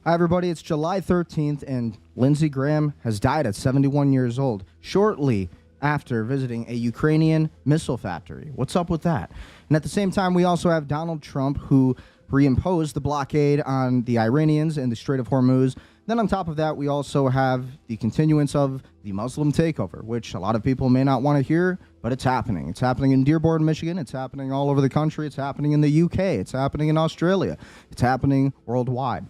Hi, everybody. It's July 13th, and Lindsey Graham has died at 71 years old, shortly after visiting a Ukrainian missile factory. What's up with that? And at the same time, we also have Donald Trump, who reimposed the blockade on the Iranians in the Strait of Hormuz. Then on top of that, we also have the continuance of the Muslim takeover, which a lot of people may not want to hear, but it's happening. It's happening in Dearborn, Michigan. It's happening all over the country. It's happening in the UK. It's happening in Australia. It's happening worldwide.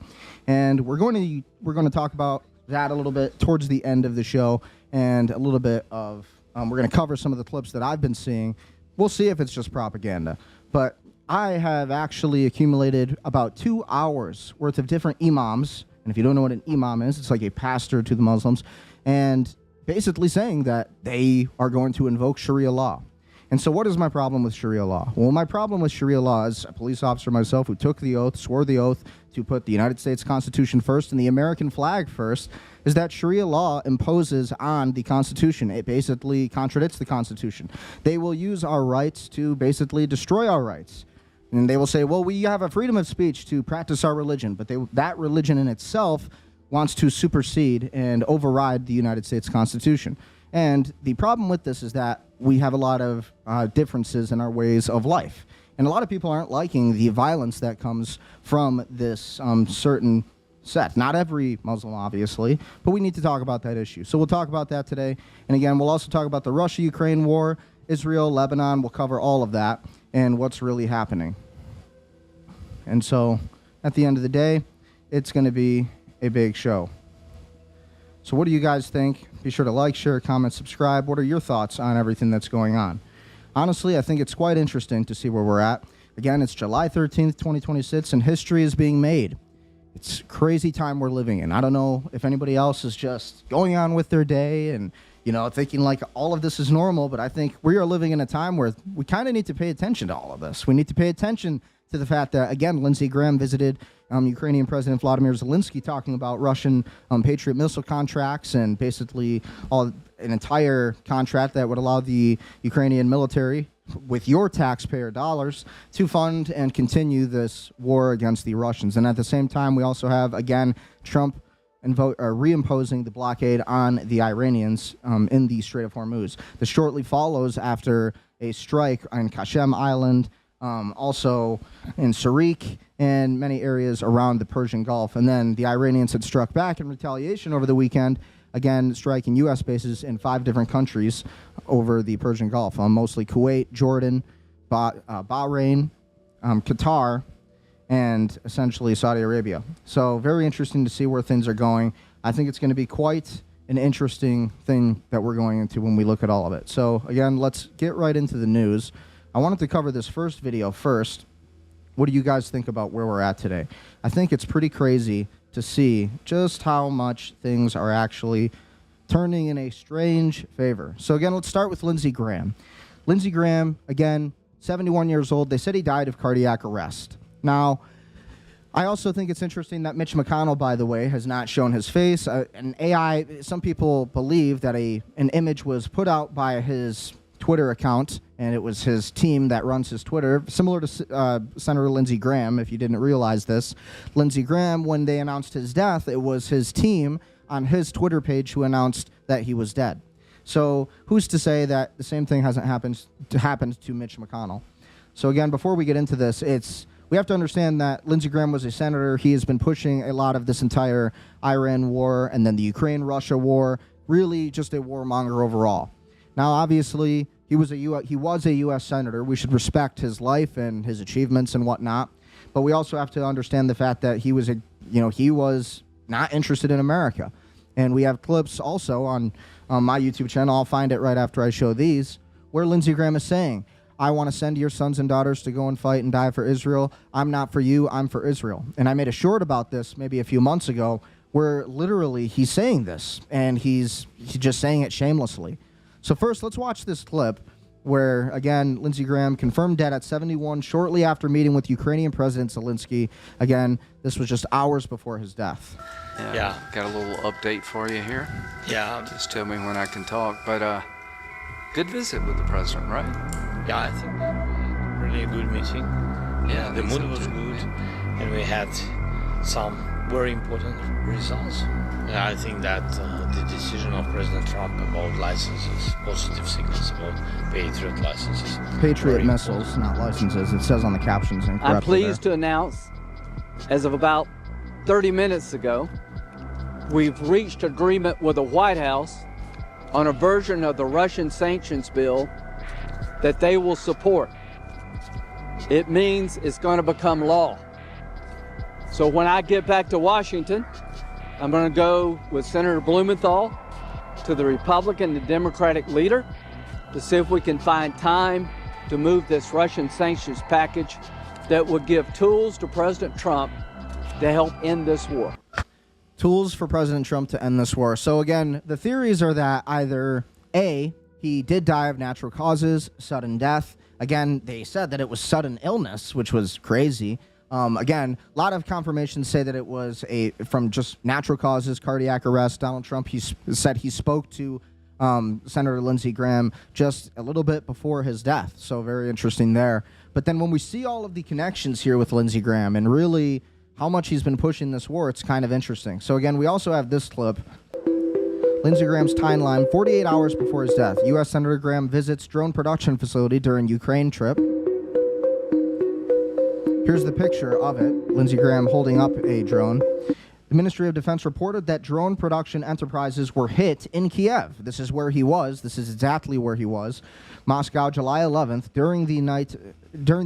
And we're going to talk about that a little bit towards the end of the show, and a little bit of we're going to cover some of the clips that I've been seeing. We'll see if it's just propaganda, but I have actually accumulated about 2 hours worth of different imams. And if you don't know what an imam is, it's like a pastor to the Muslims, and basically saying that they are going to invoke Sharia law. And so what is my problem with Sharia law? Well, my problem with Sharia law, as a police officer myself who took the oath, swore the oath to put the United States Constitution first and the American flag first, is that Sharia law imposes on the Constitution. It basically contradicts the Constitution. They will use our rights to basically destroy our rights. And they will say, well, we have a freedom of speech to practice our religion, but that religion in itself wants to supersede and override the United States Constitution. And the problem with this is that we have a lot of differences in our ways of life. And a lot of people aren't liking the violence that comes from this certain set. Not every Muslim, obviously, but we need to talk about that issue. So we'll talk about that today. And again, we'll also talk about the Russia-Ukraine war, Israel, Lebanon. We'll cover all of that and what's really happening. And so at the end of the day, it's going to be a big show. So what do you guys think? Be sure to like, share, comment, subscribe. What are your thoughts on everything that's going on? Honestly, I think it's quite interesting to see where we're at. Again, it's July 13th, 2026, and history is being made. It's a crazy time we're living in. I don't know if anybody else is just going on with their day and, you know, thinking like all of this is normal, but I think we are living in a time where we kind of need to pay attention to all of this. We need to pay attention to the fact that, again, Lindsey Graham visited Ukrainian President Vladimir Zelensky, talking about Russian Patriot missile contracts and basically an entire contract that would allow the Ukrainian military, with your taxpayer dollars, to fund and continue this war against the Russians. And at the same time, we also have, again, Trump reimposing the blockade on the Iranians in the Strait of Hormuz. This shortly follows after a strike on Qasem Island, also in Sarik and many areas around the Persian Gulf. And then the Iranians had struck back in retaliation over the weekend, again striking U.S. bases in 5 different countries over the Persian Gulf, mostly Kuwait, Jordan, Bahrain, Qatar, and essentially Saudi Arabia. So very interesting to see where things are going. I think it's going to be quite an interesting thing that we're going into when we look at all of it. So again, let's get right into the news. I wanted to cover this first video first. What do you guys think about where we're at today? I think it's pretty crazy to see just how much things are actually turning in a strange favor. So again, let's start with Lindsey Graham. Lindsey Graham, again, 71 years old. They said he died of cardiac arrest. Now, I also think it's interesting that Mitch McConnell, by the way, has not shown his face. An AI, some people believe that an image was put out by his Twitter account, and it was his team that runs his Twitter, similar to Senator Lindsey Graham, if you didn't realize this. Lindsey Graham, when they announced his death, it was his team on his Twitter page who announced that he was dead. So who's to say that the same thing hasn't happened to Mitch McConnell? So again, before we get into this, we have to understand that Lindsey Graham was a senator. He has been pushing a lot of this entire Iran war and then the Ukraine-Russia war, really just a warmonger overall. Now, obviously, he was a U.S. senator. We should respect his life and his achievements and whatnot. But we also have to understand the fact that he was not interested in America. And we have clips also on my YouTube channel. I'll find it right after I show these, where Lindsey Graham is saying, I want to send your sons and daughters to go and fight and die for Israel. I'm not for you. I'm for Israel. And I made a short about this maybe a few months ago, where literally he's saying this, and he's just saying it shamelessly. So first, let's watch this clip where, again, Lindsey Graham confirmed dead at 71 shortly after meeting with Ukrainian President Zelensky. Again, this was just hours before his death. Yeah. Got a little update for you here. Yeah. Just tell me when I can talk. But good visit with the president, right? Yeah, I think really a good meeting. Yeah, the mood was good, and we had some very important results. And I think that the decision of President Trump about licenses, positive signals about Patriot licenses. Patriot missiles, not licenses. It says on the captions incorrectly. I'm pleased to announce, as of about 30 minutes ago, we've reached agreement with the White House on a version of the Russian sanctions bill that they will support. It means it's going to become law. So when I get back to Washington, I'm going to go with Senator Blumenthal to the Republican and Democratic leader to see if we can find time to move this Russian sanctions package that would give tools to President Trump to help end this war. Tools for President Trump to end this war. So again, the theories are that either A, he did die of natural causes, sudden death. Again, they said that it was sudden illness, which was crazy. Again, a lot of confirmations say that it was from just natural causes, cardiac arrest. Donald Trump, he said he spoke to Senator Lindsey Graham just a little bit before his death. So very interesting there. But then when we see all of the connections here with Lindsey Graham and really how much he's been pushing this war, it's kind of interesting. So again, we also have this clip. Lindsey Graham's timeline, 48 hours before his death. U.S. Senator Graham visits drone production facility during Ukraine trip. Here's the picture of it. Lindsey Graham holding up a drone. The Ministry of Defense reported that drone production enterprises were hit in Kiev. This is where he was. This is exactly where he was. Moscow, July 11th. During the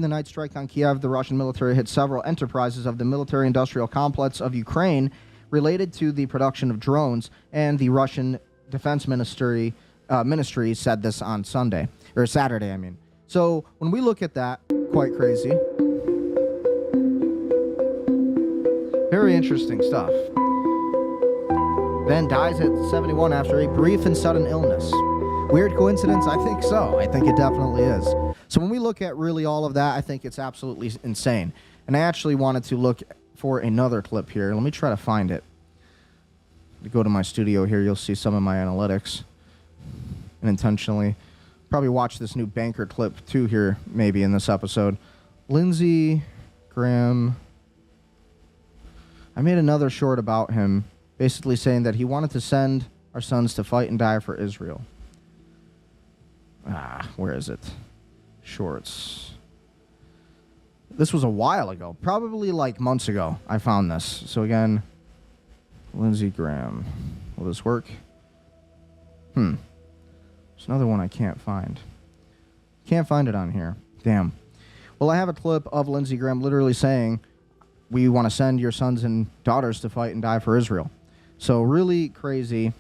night strike on Kiev, the Russian military hit several enterprises of the military-industrial complex of Ukraine related to the production of drones, and the Russian Defense Ministry said this on Saturday, I mean. So when we look at that, quite crazy. Very interesting stuff. Then dies at 71 after a brief and sudden illness. Weird coincidence? I think so. I think it definitely is. So when we look at really all of that, I think it's absolutely insane. And I actually wanted to look for another clip here. Let me try to find it. Go to my studio here. You'll see some of my analytics. And intentionally, probably watch this new banker clip too here, maybe in this episode. Lindsey Graham. I made another short about him, basically saying that he wanted to send our sons to fight and die for Israel. Where is it? Shorts. This was a while ago, probably like months ago, I found this. So again, Lindsey Graham. Will this work? There's another one I can't find. Can't find it on here. Damn. Well, I have a clip of Lindsey Graham literally saying, we want to send your sons and daughters to fight and die for Israel. So really crazy.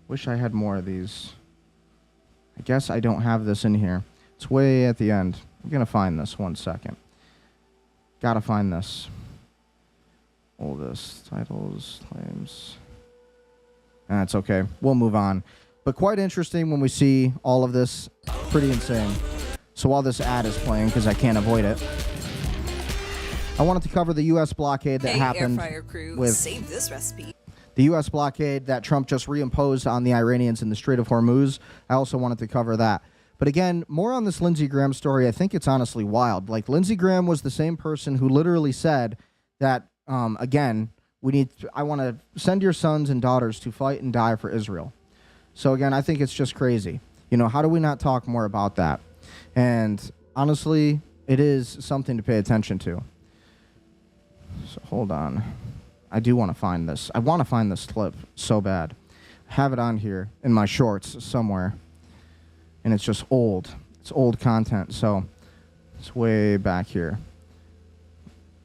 Wish I had more of these. I guess I don't have this in here. It's way at the end. I'm going to find this 1 second. Gotta find this. Oldest titles, claims. That's okay. We'll move on. But quite interesting when we see all of this. Pretty insane. So while this ad is playing, because I can't avoid it, I wanted to cover the U.S. blockade that happened with save this recipe. The U.S. blockade that Trump just reimposed on the Iranians in the Strait of Hormuz. I also wanted to cover that. But again, more on this Lindsey Graham story. I think it's honestly wild. Like, Lindsey Graham was the same person who literally said that, again, I want to send your sons and daughters to fight and die for Israel. So again, I think it's just crazy. How do we not talk more about that? And honestly, it is something to pay attention to. So hold on. I do want to find this. I want to find this clip so bad. I have it on here in my shorts somewhere. And it's just old. It's old content. So it's way back here.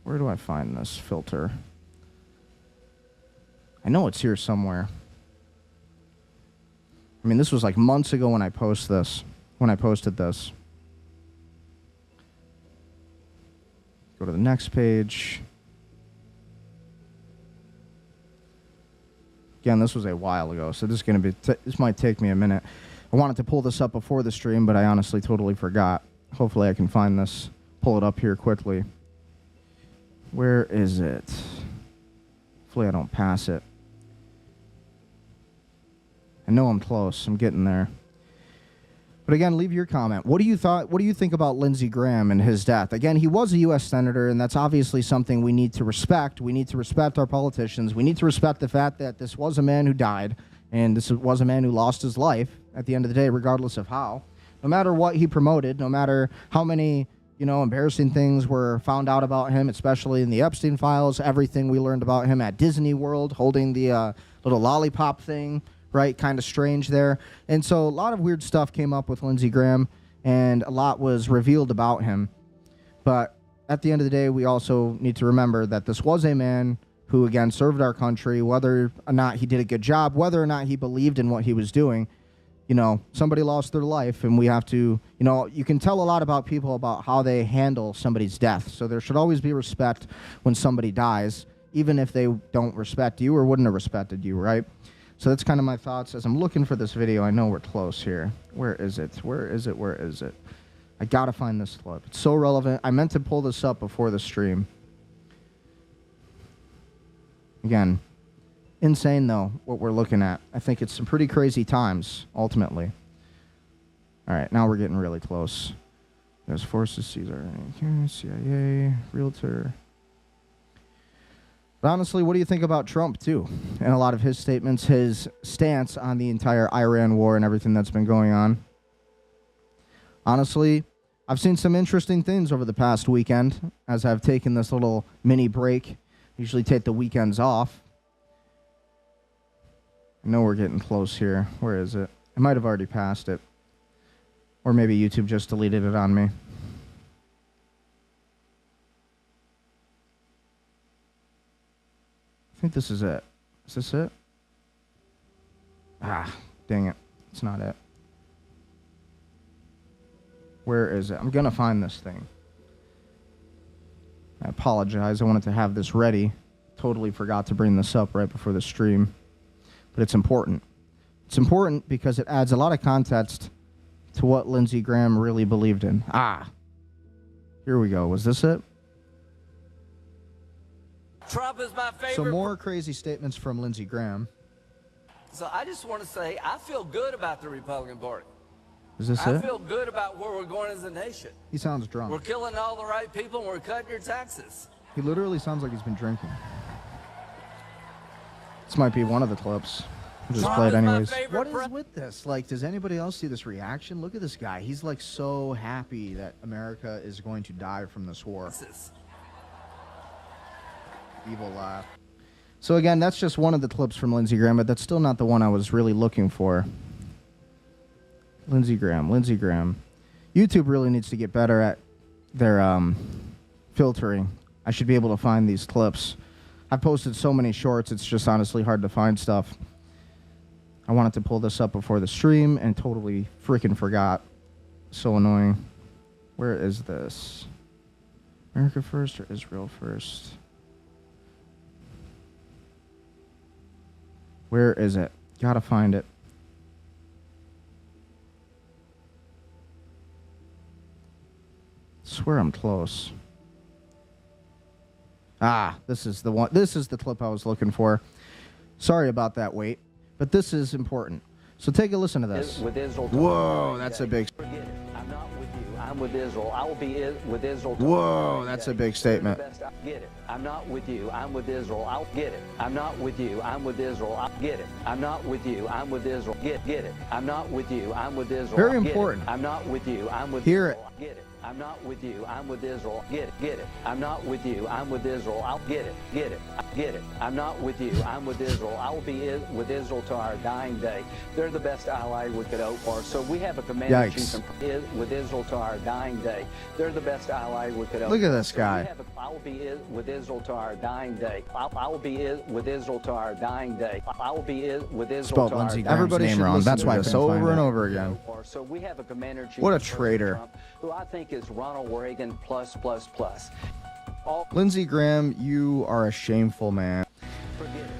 Where do I find this filter? I know it's here somewhere. I mean, this was like months ago when I posted this. Go to the next page. Again, this was a while ago, so this might take me a minute. I wanted to pull this up before the stream, but I honestly totally forgot. Hopefully I can find this, pull it up here quickly. Where is it? Hopefully I don't pass it. I know I'm close. I'm getting there. But again, leave your comment. What do you think about Lindsey Graham and his death? Again, he was a U.S. senator, and that's obviously something we need to respect. We need to respect our politicians. We need to respect the fact that this was a man who died, and this was a man who lost his life at the end of the day, regardless of how. No matter what he promoted, no matter how many, embarrassing things were found out about him, especially in the Epstein files, everything we learned about him at Disney World, holding the little lollipop thing, right? Kind of strange there. And so a lot of weird stuff came up with Lindsey Graham, and a lot was revealed about him. But at the end of the day, we also need to remember that this was a man who, again, served our country, whether or not he did a good job, whether or not he believed in what he was doing. Somebody lost their life, and we have to, you can tell a lot about people about how they handle somebody's death. So there should always be respect when somebody dies, even if they don't respect you or wouldn't have respected you, right? So that's kind of my thoughts as I'm looking for this video. I know we're close here. Where is it? Where is it? Where is it? I got to find this clip. It's so relevant. I meant to pull this up before the stream. Again, insane, though, what we're looking at. I think it's some pretty crazy times, ultimately. All right, now we're getting really close. There's forces, Caesar, CIA, realtor. But honestly, what do you think about Trump, too? And a lot of his statements, his stance on the entire Iran war and everything that's been going on. Honestly, I've seen some interesting things over the past weekend as I've taken this little mini break. Usually take the weekends off. I know we're getting close here. Where is it? I might have already passed it. Or maybe YouTube just deleted it on me. I think this is it. Is this it? Ah, dang it. It's not it. Where is it? I'm going to find this thing. I apologize. I wanted to have this ready. Totally forgot to bring this up right before the stream. But it's important. It's important because it adds a lot of context to what Lindsey Graham really believed in. Ah. Here we go. Was this it? Trump is my favorite. So more crazy statements from Lindsey Graham. So I just want to say I feel good about the Republican Party. Is this I it? feel good about where we're going as a nation. He sounds drunk. We're killing all the right people and we're cutting your taxes. He literally sounds like he's been drinking. This might be one of the clips. I'll just play it anyways. What is with this? Like, does anybody else see this reaction? Look at this guy. He's like so happy that America is going to die from this war. Evil laugh. So again, that's just one of the clips from Lindsey Graham, but that's still not the one I was really looking for. Lindsey Graham. YouTube really needs to get better at their filtering. I should be able to find these clips. I've posted so many shorts, it's just honestly hard to find stuff. I wanted to pull this up before the stream and totally freaking forgot. So annoying. Where is this? America first or Israel first? Where is it? Gotta find it. Swear I'm close. Ah, this is the one. This is the clip I was looking for. Sorry about that wait, but this is important. So take a listen to this. With Israel. Whoa, that's a big. Forget it. I'm not with you. I'm with Israel. I will be with Israel. Whoa, that's a big statement. Get it. I'm not with you. I'm with Israel. I'll get it. I'm not with you. I'm with Israel. I'll get it. I'm not with you. I'm with Israel. Get it. I'm not with you. I'm with Israel. Very important. I'm not with you. I'm with Hear it. Israel. Get it. I'm not with you. I'm with Israel. Get it. I'm not with you. I'm with Israel. I'll get it. I'm not with you. I'm with Israel. I will be with Israel to our dying day. They're the best ally we could hope for. So we have a commander-in-chief with Israel to our dying day. They're the best ally we could hope for. Look at this guy. I will be with Israel to our dying day. I will be with Israel to our dying day. I will be with Israel Spelled to our Lindsey dying Graham's day. name wrong. That's why it's over and over again. So we have a commander-in-chief. What a traitor. Who I think is Ronald Reagan plus. Lindsey Graham, you are a shameful man.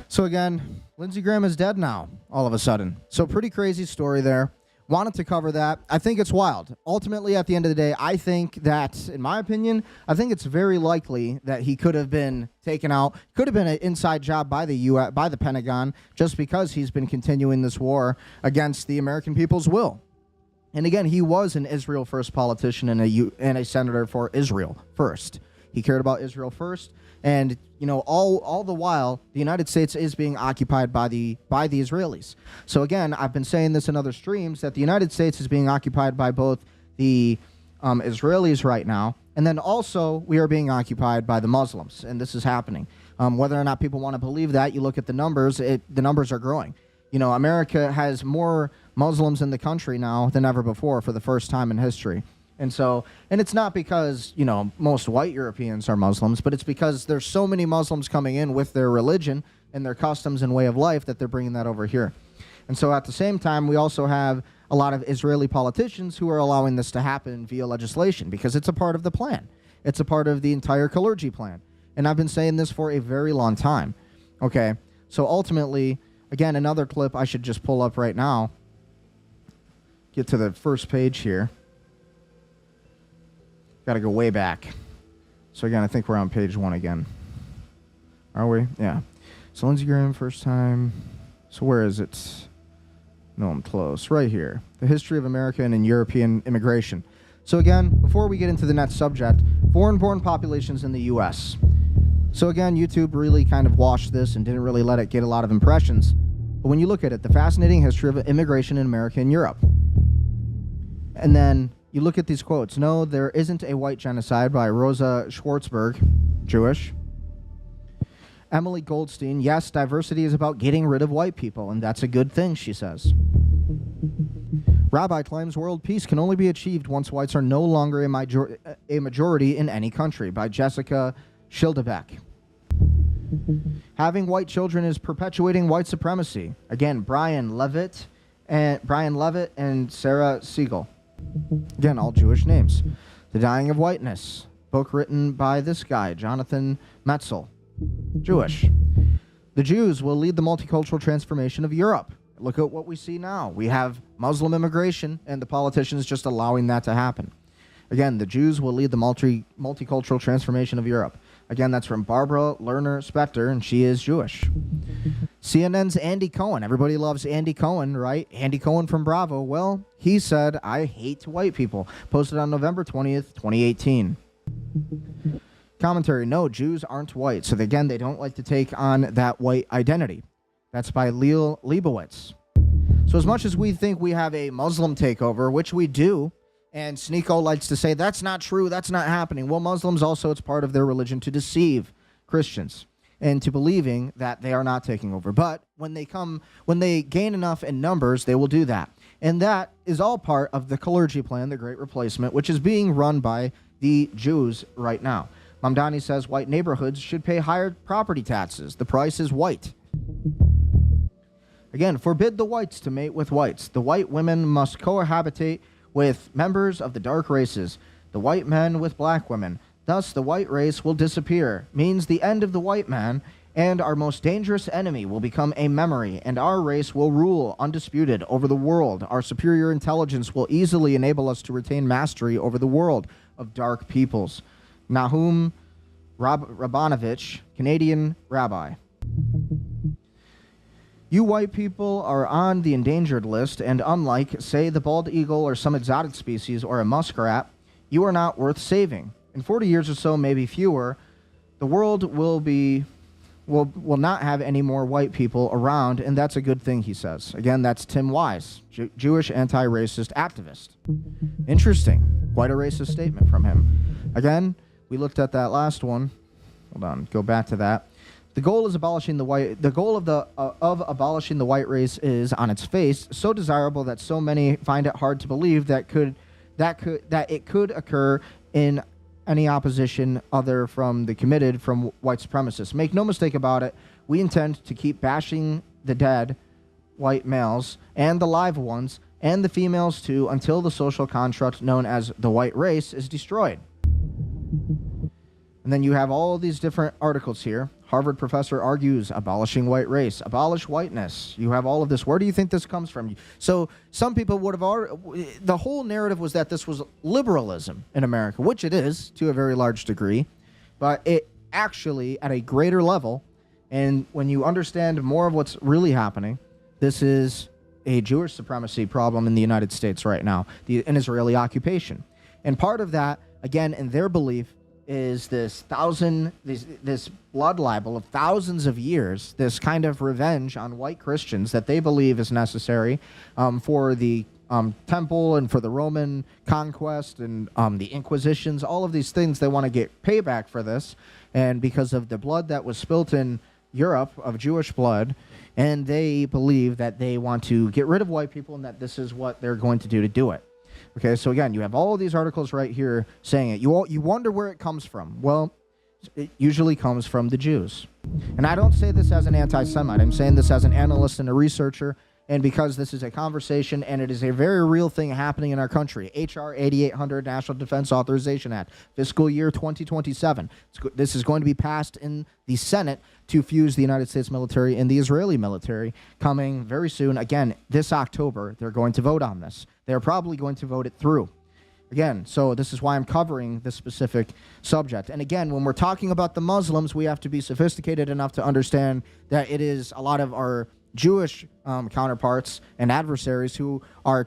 So again, Lindsey Graham is dead now, all of a sudden. So pretty crazy story there. Wanted to cover that. I think it's wild. Ultimately, at the end of the day, I think that, in my opinion, I think it's very likely that he could have been taken out. Could have been an inside job by the U.S., by the Pentagon, just because he's been continuing this war against the American people's will. And again, he was an Israel first politician and a senator for Israel first. He cared about Israel first. And, you know, all the while, the United States is being occupied by the Israelis. So again, I've been saying this in other streams, that the United States is being occupied by both the Israelis right now, and then also we are being occupied by the Muslims, and this is happening. Whether or not people want to believe that, you look at the numbers, the numbers are growing. You know, America has more Muslims in the country now than ever before for the first time in history. And it's not because, you know, most white Europeans are Muslims, but it's because there's so many Muslims coming in with their religion and their customs and way of life that they're bringing that over here. And so at the same time, we also have a lot of Israeli politicians who are allowing this to happen via legislation because it's a part of the plan. It's a part of the entire clergy plan. And I've been saying this for a very long time. Okay, so ultimately, again, another clip I should just pull up right now. Get to the first page here. Got to go way back. So again, I think we're on page 1 again. Are we? Yeah. So Lindsey Graham, first time. So where is it? No, I'm close. Right here. The history of American and European immigration. So again, before we get into the next subject, foreign-born populations in the U.S. So again, YouTube really kind of washed this and didn't really let it get a lot of impressions. But when you look at it, the fascinating history of immigration in America and Europe. And then you look at these quotes. No, there isn't a white genocide by Rosa Schwartzberg, Jewish. Emily Goldstein, yes, diversity is about getting rid of white people, and that's a good thing, she says. Rabbi claims world peace can only be achieved once whites are no longer a majority in any country, by Jessica Schildebeck. Having white children is perpetuating white supremacy. Again, Brian Levitt and Sarah Siegel. Again, all Jewish names. The Dying of Whiteness, book written by this guy, Jonathan Metzl, Jewish. The Jews will lead the multicultural transformation of Europe. Look at what we see now. We have Muslim immigration, and the politicians just allowing that to happen. Again, the Jews will lead the multicultural transformation of Europe. Again, that's from Barbara Lerner Specter, and she is Jewish. CNN's Andy Cohen. Everybody loves Andy Cohen, right? Andy Cohen from Bravo. Well, he said, I hate white people. Posted on November 20th, 2018. Commentary, no, Jews aren't white. So again, they don't like to take on that white identity. That's by Leo Leibowitz. So as much as we think we have a Muslim takeover, which we do, and Sneeko likes to say, that's not true, that's not happening. Well, Muslims also, it's part of their religion to deceive Christians into believing that they are not taking over. But when they gain enough in numbers, they will do that. And that is all part of the clergy plan, the Great Replacement, which is being run by the Jews right now. Mamdani says white neighborhoods should pay higher property taxes. The price is white. Again, forbid the whites to mate with whites. The white women must cohabitate with members of the dark races, the white men with black women. Thus, the white race will disappear, means the end of the white man, and our most dangerous enemy will become a memory, and our race will rule undisputed over the world. Our superior intelligence will easily enable us to retain mastery over the world of dark peoples. Nahum Rabanovich, Canadian rabbi. You white people are on the endangered list, and unlike, say, the bald eagle or some exotic species or a muskrat, you are not worth saving. In 40 years or so, maybe fewer, the world will not have any more white people around, and that's a good thing, he says. Again, that's Tim Wise, Jewish anti-racist activist. Interesting. Quite a racist statement from him. Again, we looked at that last one. Hold on, go back to that. The goal is abolishing the white. The goal of abolishing the white race is, on its face, so desirable that so many find it hard to believe that it could occur in any opposition other from the committed from white supremacists. Make no mistake about it. We intend to keep bashing the dead white males and the live ones and the females too until the social construct known as the white race is destroyed. And then you have all these different articles here. Harvard professor argues abolishing white race, abolish whiteness. You have all of this. Where do you think this comes from? So some people would have already, the whole narrative was that this was liberalism in America, which it is to a very large degree, but it actually at a greater level. And when you understand more of what's really happening, this is a Jewish supremacy problem in the United States right now, an Israeli occupation. And part of that, again, in their belief, is this blood libel of thousands of years, this kind of revenge on white Christians that they believe is necessary for the temple and for the Roman conquest and the Inquisitions, all of these things. They want to get payback for this, and because of the blood that was spilt in Europe of Jewish blood, and they believe that they want to get rid of white people and that this is what they're going to do it. Okay, so again, you have all of these articles right here saying it. You wonder where it comes from. Well, it usually comes from the Jews. And I don't say this as an anti-Semite. I'm saying this as an analyst and a researcher, and because this is a conversation and it is a very real thing happening in our country. H.R. 8800, National Defense Authorization Act, fiscal year 2027. This is going to be passed in the Senate to fuse the United States military and the Israeli military coming very soon. Again, this October, they're going to vote on this. They're probably going to vote it through. Again, so this is why I'm covering this specific subject. And again, when we're talking about the Muslims, we have to be sophisticated enough to understand that it is a lot of our Jewish counterparts and adversaries who are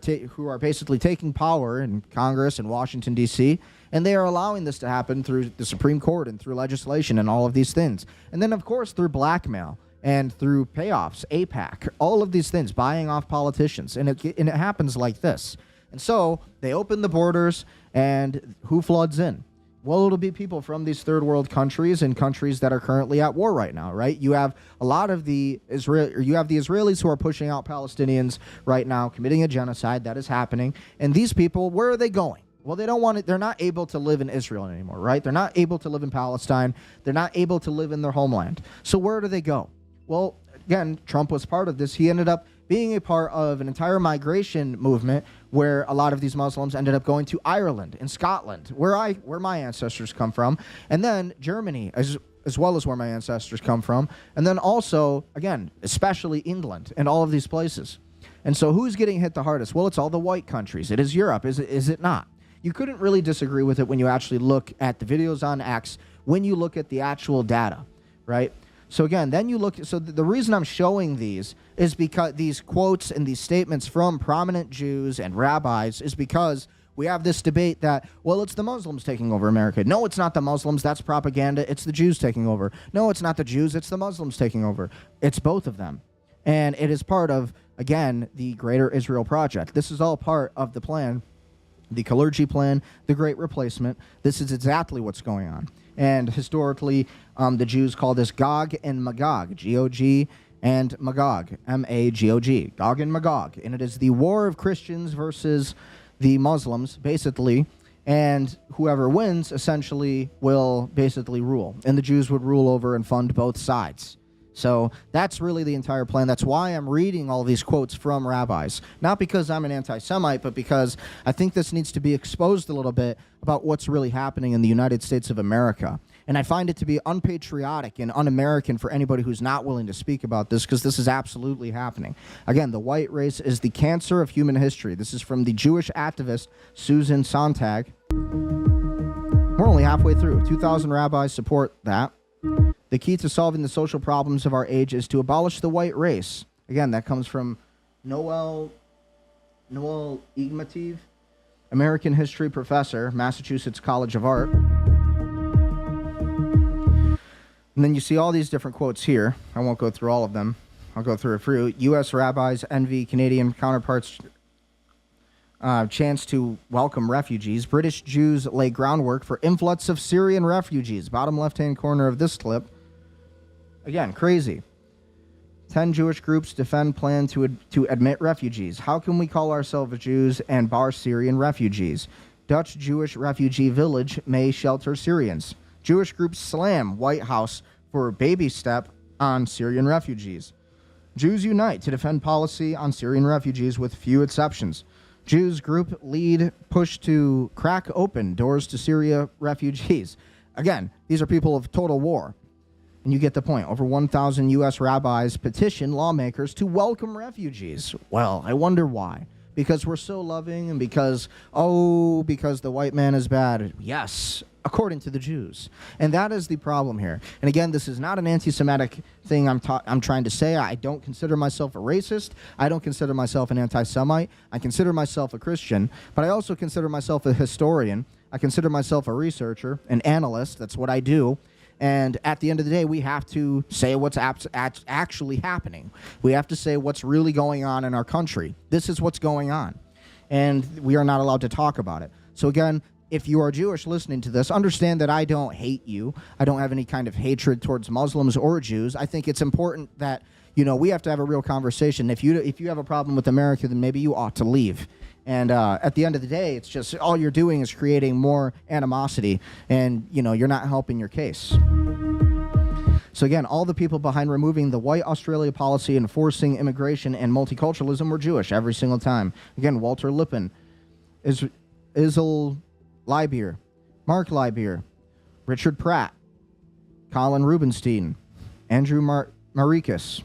basically taking power in Congress and Washington, D.C., and they are allowing this to happen through the Supreme Court and through legislation and all of these things. And then, of course, through blackmail and through payoffs, APAC, all of these things, buying off politicians. And it happens like this. And so they open the borders, and who floods in? Well, it'll be people from these third world countries and countries that are currently at war right now, right? You have a lot of the Israelis who are pushing out Palestinians right now, committing a genocide that is happening. And these people, where are they going? Well, they don't want it. They're not able to live in Israel anymore, right? They're not able to live in Palestine. They're not able to live in their homeland. So where do they go? Well, again, Trump was part of this. He ended up being a part of an entire migration movement where a lot of these Muslims ended up going to Ireland and Scotland, where my ancestors come from, and then Germany, as well as where my ancestors come from, and then also, again, especially England and all of these places. And so who's getting hit the hardest? Well, it's all the white countries. It is Europe, is it not? You couldn't really disagree with it when you actually look at the videos on X, when you look at the actual data, right? So again, then you look, so the reason I'm showing these is because these quotes and these statements from prominent Jews and rabbis is because we have this debate that, well, it's the Muslims taking over America. No, it's not the Muslims. That's propaganda. It's the Jews taking over. No, it's not the Jews. It's the Muslims taking over. It's both of them. And it is part of, again, the Greater Israel Project. This is all part of the plan, the Kalergi plan, the Great Replacement. This is exactly what's going on. And historically, the Jews call this Gog and Magog, G-O-G and Magog, M-A-G-O-G, Gog and Magog. And it is the war of Christians versus the Muslims, basically. And whoever wins, essentially, will basically rule. And the Jews would rule over and fund both sides. So that's really the entire plan. That's why I'm reading all these quotes from rabbis. Not because I'm an anti-Semite, but because I think this needs to be exposed a little bit about what's really happening in the United States of America. And I find it to be unpatriotic and un-American for anybody who's not willing to speak about this, because this is absolutely happening. Again, the white race is the cancer of human history. This is from the Jewish activist Susan Sontag. We're only halfway through. 2,000 rabbis support that. The key to solving the social problems of our age is to abolish the white race. Again, that comes from Noel Igmativ, American history professor, Massachusetts College of Art. And then you see all these different quotes here. I won't go through all of them. I'll go through a few. U.S. rabbis envy Canadian counterparts' chance to welcome refugees. British Jews lay groundwork for influx of Syrian refugees. Bottom left-hand corner of this clip. Again, crazy. 10 Jewish groups defend plan to admit refugees. How can we call ourselves Jews and bar Syrian refugees? Dutch Jewish refugee village may shelter Syrians. Jewish groups slam White House for baby step on Syrian refugees. Jews unite to defend policy on Syrian refugees with few exceptions. Jews group lead push to crack open doors to Syria refugees. Again, these are people of total war. And you get the point. Over 1,000 U.S. rabbis petition lawmakers to welcome refugees. Well, I wonder why. because we're so loving and because the white man is bad. Yes, according to the Jews. And that is the problem here. And again, this is not an anti-Semitic thing I'm trying to say. I don't consider myself a racist. I don't consider myself an anti-Semite. I consider myself a Christian, but I also consider myself a historian. I consider myself a researcher, an analyst. That's what I do. And at the end of the day, we have to say what's actually happening. We have to say what's really going on in our country. This is what's going on. And we are not allowed to talk about it. So again, if you are Jewish listening to this, understand that I don't hate you. I don't have any kind of hatred towards Muslims or Jews. I think it's important that, we have to have a real conversation. If you have a problem with America, then maybe you ought to leave. And at the end of the day, it's just all you're doing is creating more animosity, and you're not helping your case. So again, all the people behind removing the white Australia policy and forcing immigration and multiculturalism were Jewish every single time. Again, Walter Lippmann, Isel Leibier, Mark Leibier, Richard Pratt, Colin Rubenstein, Andrew Maricus,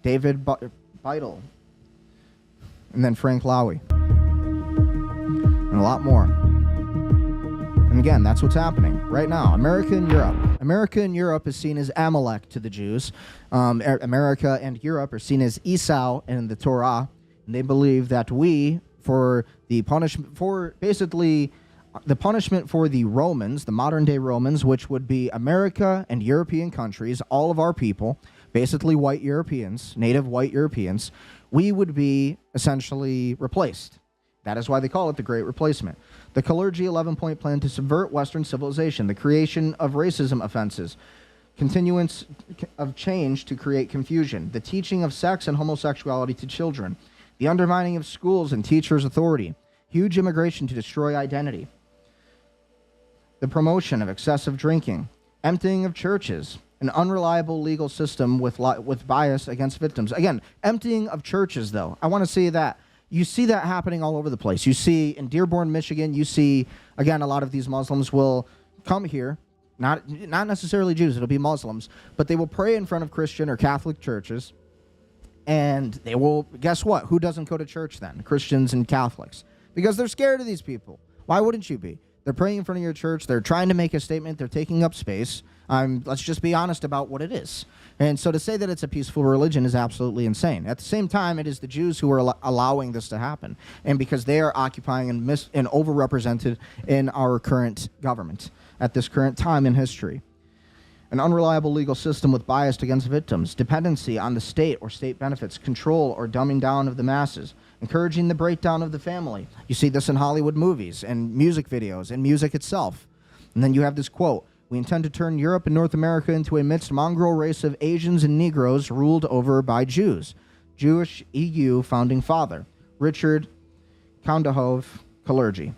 David Beidel, and then Frank Lowy. And a lot more. And again, that's what's happening right now. America and Europe. America and Europe is seen as Amalek to the Jews. America and Europe are seen as Esau in the Torah. And they believe that for the punishment for the Romans, the modern day Romans, which would be America and European countries, all of our people, basically white Europeans, native white Europeans, we would be essentially replaced. That is why they call it the Great Replacement. The Kalergi 11-point plan to subvert Western civilization, the creation of racism offenses, continuance of change to create confusion, the teaching of sex and homosexuality to children, the undermining of schools and teachers' authority, huge immigration to destroy identity, the promotion of excessive drinking, emptying of churches, an unreliable legal system with bias against victims. Again, emptying of churches, though. I want to say that. You see that happening all over the place. You see in Dearborn, Michigan, you see, again, a lot of these Muslims will come here, not necessarily Jews, it'll be Muslims, but they will pray in front of Christian or Catholic churches, and they will, guess what? Who doesn't go to church then? Christians and Catholics. Because they're scared of these people. Why wouldn't you be? They're praying in front of your church, they're trying to make a statement, they're taking up space. Let's just be honest about what it is. And so to say that it's a peaceful religion is absolutely insane. At the same time, it is the Jews who are allowing this to happen. And because they are occupying and overrepresented in our current government at this current time in history. An unreliable legal system with bias against victims, dependency on the state or state benefits, control or dumbing down of the masses, encouraging the breakdown of the family. You see this in Hollywood movies and music videos and music itself. And then you have this quote, "We intend to turn Europe and North America into a mixed mongrel race of Asians and Negroes ruled over by Jews." Jewish EU founding father, Richard Kondahov Kalergi.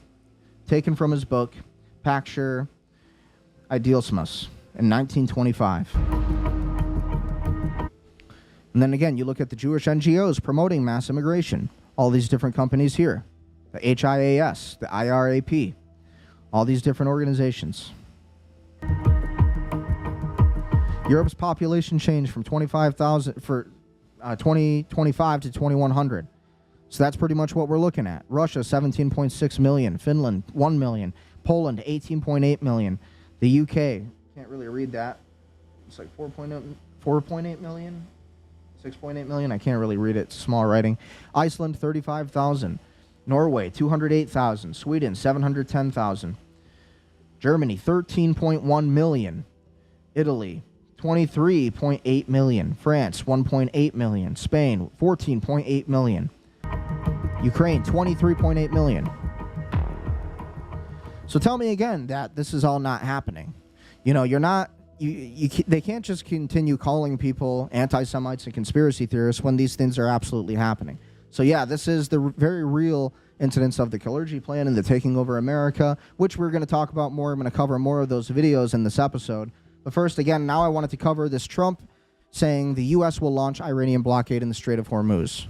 Taken from his book, Pacture Idealismus, in 1925. And then again, you look at the Jewish NGOs promoting mass immigration. All these different companies here. The HIAS, the IRAP, all these different organizations. Europe's population changed from 25,000 for 2025 to 2100. So that's pretty much what we're looking at. Russia, 17.6 million. Finland, 1 million. Poland, 18.8 million. The UK, can't really read that. It's like 4.8 million. 6.8 million. I can't really read it. It's small writing. Iceland, 35,000. Norway, 208,000. Sweden, 710,000. Germany, 13.1 million. Italy, 23.8 million. France, 1.8 million. Spain, 14.8 million. Ukraine, 23.8 million. So tell me again that this is all not happening. You're not... they can't just continue calling people anti-Semites and conspiracy theorists when these things are absolutely happening. So yeah, this is the very real incidents of the Kalergi plan and the taking over America, which we're going to talk about more. I'm going to cover more of those videos in this episode. But first, again, now I wanted to cover this Trump saying the U.S. will launch Iranian blockade in the Strait of Hormuz.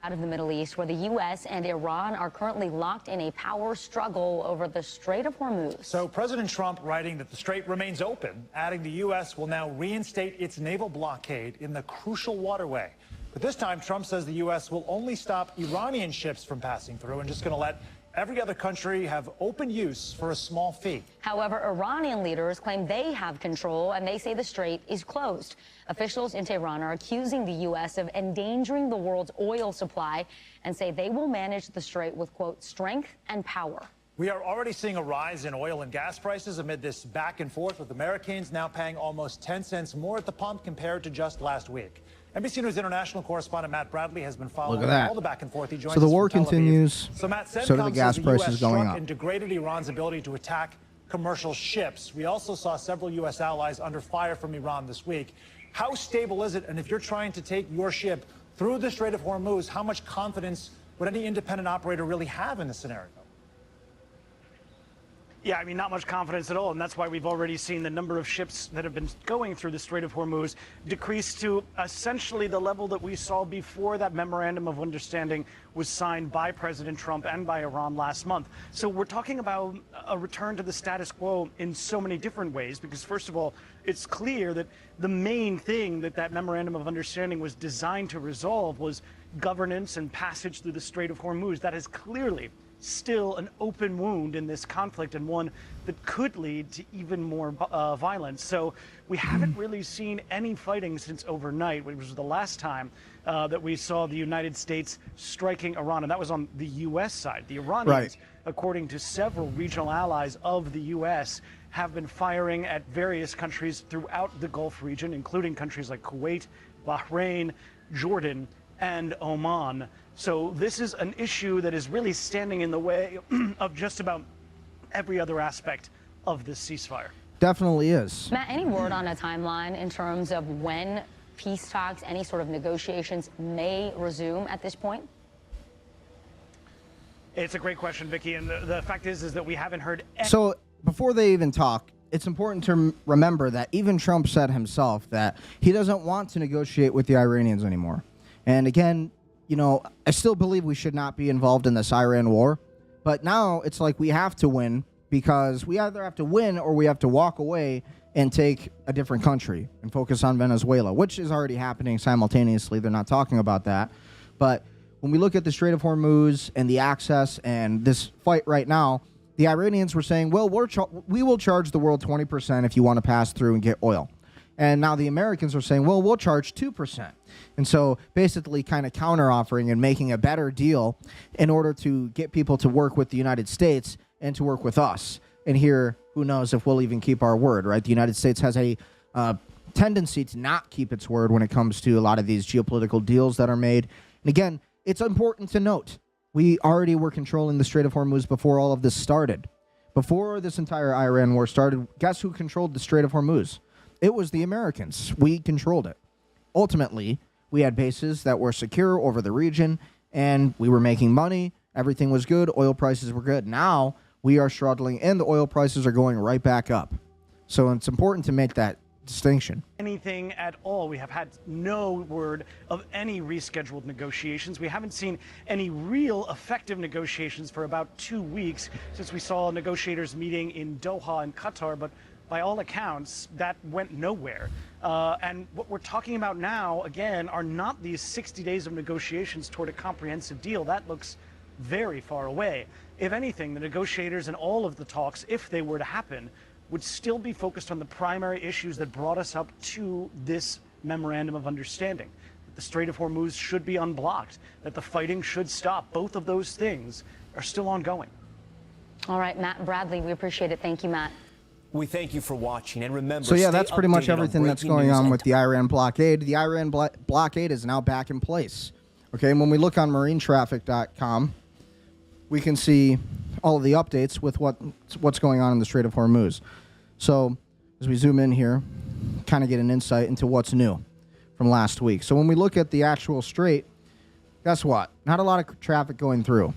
Out of the Middle East, where the U.S. and Iran are currently locked in a power struggle over the Strait of Hormuz. So President Trump writing that the strait remains open, adding the U.S. will now reinstate its naval blockade in the crucial waterway. But this time, Trump says the U.S. will only stop Iranian ships from passing through and just going to let every other country have open use for a small fee. However, Iranian leaders claim they have control, and they say the strait is closed. Officials in Tehran are accusing the U.S. of endangering the world's oil supply and say they will manage the strait with, quote, strength and power. We are already seeing a rise in oil and gas prices amid this back and forth, with Americans now paying almost 10 cents more at the pump compared to just last week. NBC News international correspondent Matt Bradley has been following all the back and forth. He joins so the us war from Tel Aviv. continues. So Matt, So do the gas prices going up. And degraded Iran's ability to attack commercial ships. We also saw several U.S. allies under fire from Iran this week. How stable is it? And if you're trying to take your ship through the Strait of Hormuz, how much confidence would any independent operator really have in this scenario? Yeah, I mean, not much confidence at all, and that's why we've already seen the number of ships that have been going through the Strait of Hormuz decrease to essentially the level that we saw before that memorandum of understanding was signed by President Trump and by Iran last month. So we're talking about a return to the status quo in so many different ways, because first of all, it's clear that the main thing that that memorandum of understanding was designed to resolve was governance and passage through the Strait of Hormuz. That is clearly still an open wound in this conflict, and one that could lead to even more violence. So we haven't really seen any fighting since overnight, which was the last time that we saw the United States striking Iran, and that was on the U.S. side. The Iranians, according to several regional allies of the U.S., have been firing at various countries throughout the Gulf region, including countries like Kuwait, Bahrain, Jordan, and Oman. So this is an issue that is really standing in the way of just about every other aspect of this ceasefire. Definitely is. Matt, any word on a timeline in terms of when peace talks, any sort of negotiations may resume at this point? It's a great question, Vicky, and the fact is that we haven't heard. So before they even talk, it's important to remember that even Trump said himself that he doesn't want to negotiate with the Iranians anymore. And again, you know, I still believe we should not be involved in this Iran war. But now it's like we have to win, because we either have to win or we have to walk away and take a different country and focus on Venezuela, which is already happening simultaneously. They're not talking about that. But when we look at the Strait of Hormuz and the access and this fight right now, the Iranians were saying, well, we will charge the world 20% if you want to pass through and get oil. And now the Americans are saying, well, we'll charge 2%. And so basically kind of counter-offering and making a better deal in order to get people to work with the United States and to work with us. And here, who knows if we'll even keep our word, right? The United States has a tendency to not keep its word when it comes to a lot of these geopolitical deals that are made. And again, it's important to note, we already were controlling the Strait of Hormuz before all of this started. Before this entire Iran war started, guess who controlled the Strait of Hormuz? It was the Americans. We controlled it. Ultimately, we had bases that were secure over the region, and we were making money. Everything was good. Oil prices were good. Now, we are struggling, and the oil prices are going right back up. So it's important to make that distinction. Anything at all. We have had no word of any rescheduled negotiations. We haven't seen any real effective negotiations for about 2 weeks since we saw negotiators meeting in Doha and Qatar, but by all accounts, that went nowhere. And what we're talking about now, again, are not these 60 days of negotiations toward a comprehensive deal. That looks very far away. If anything, the negotiators and all of the talks, if they were to happen, would still be focused on the primary issues that brought us up to this memorandum of understanding. That the Strait of Hormuz should be unblocked, that the fighting should stop. Both of those things are still ongoing. All right, Matt and Bradley, we appreciate it. Thank you, Matt. We thank you for watching, and remember, so yeah, that's pretty much everything that's going on with the Iran blockade. The Iran blockade is now back in place. Okay, and when we look on marinetraffic.com, we can see all of the updates with what's going on in the Strait of Hormuz. So as we zoom in here, kind of get an insight into what's new from last week. So when we look at the actual strait, guess what? Not a lot of traffic going through.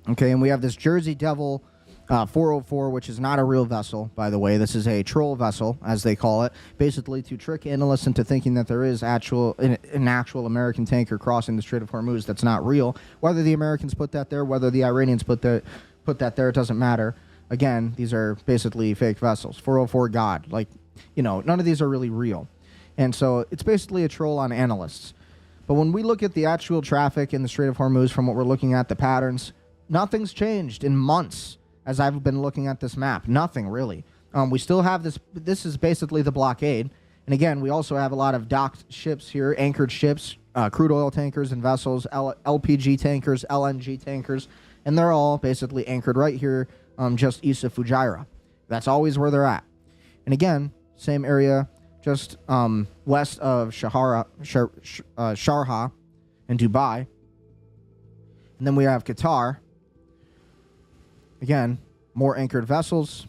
Okay, and we have this Jersey Devil 404, which is not a real vessel, by the way. This is a troll vessel, as they call it, basically to trick analysts into thinking that there is an actual American tanker crossing the Strait of Hormuz that's not real. Whether the Americans put that there, whether the Iranians put that there, it doesn't matter. Again, these are basically fake vessels. 404 God. Like, you know, none of these are really real. And so it's basically a troll on analysts. But when we look at the actual traffic in the Strait of Hormuz, from what we're looking at, the patterns, nothing's changed in months as I've been looking at this map. Nothing, really. We still have this. This is basically the blockade. And again, we also have a lot of docked ships here, anchored ships, crude oil tankers and vessels, LPG tankers, LNG tankers, and they're all basically anchored right here just east of Fujairah. That's always where they're at. And again, same area just west of Sharjah and Dubai. And then we have Qatar. Again, more anchored vessels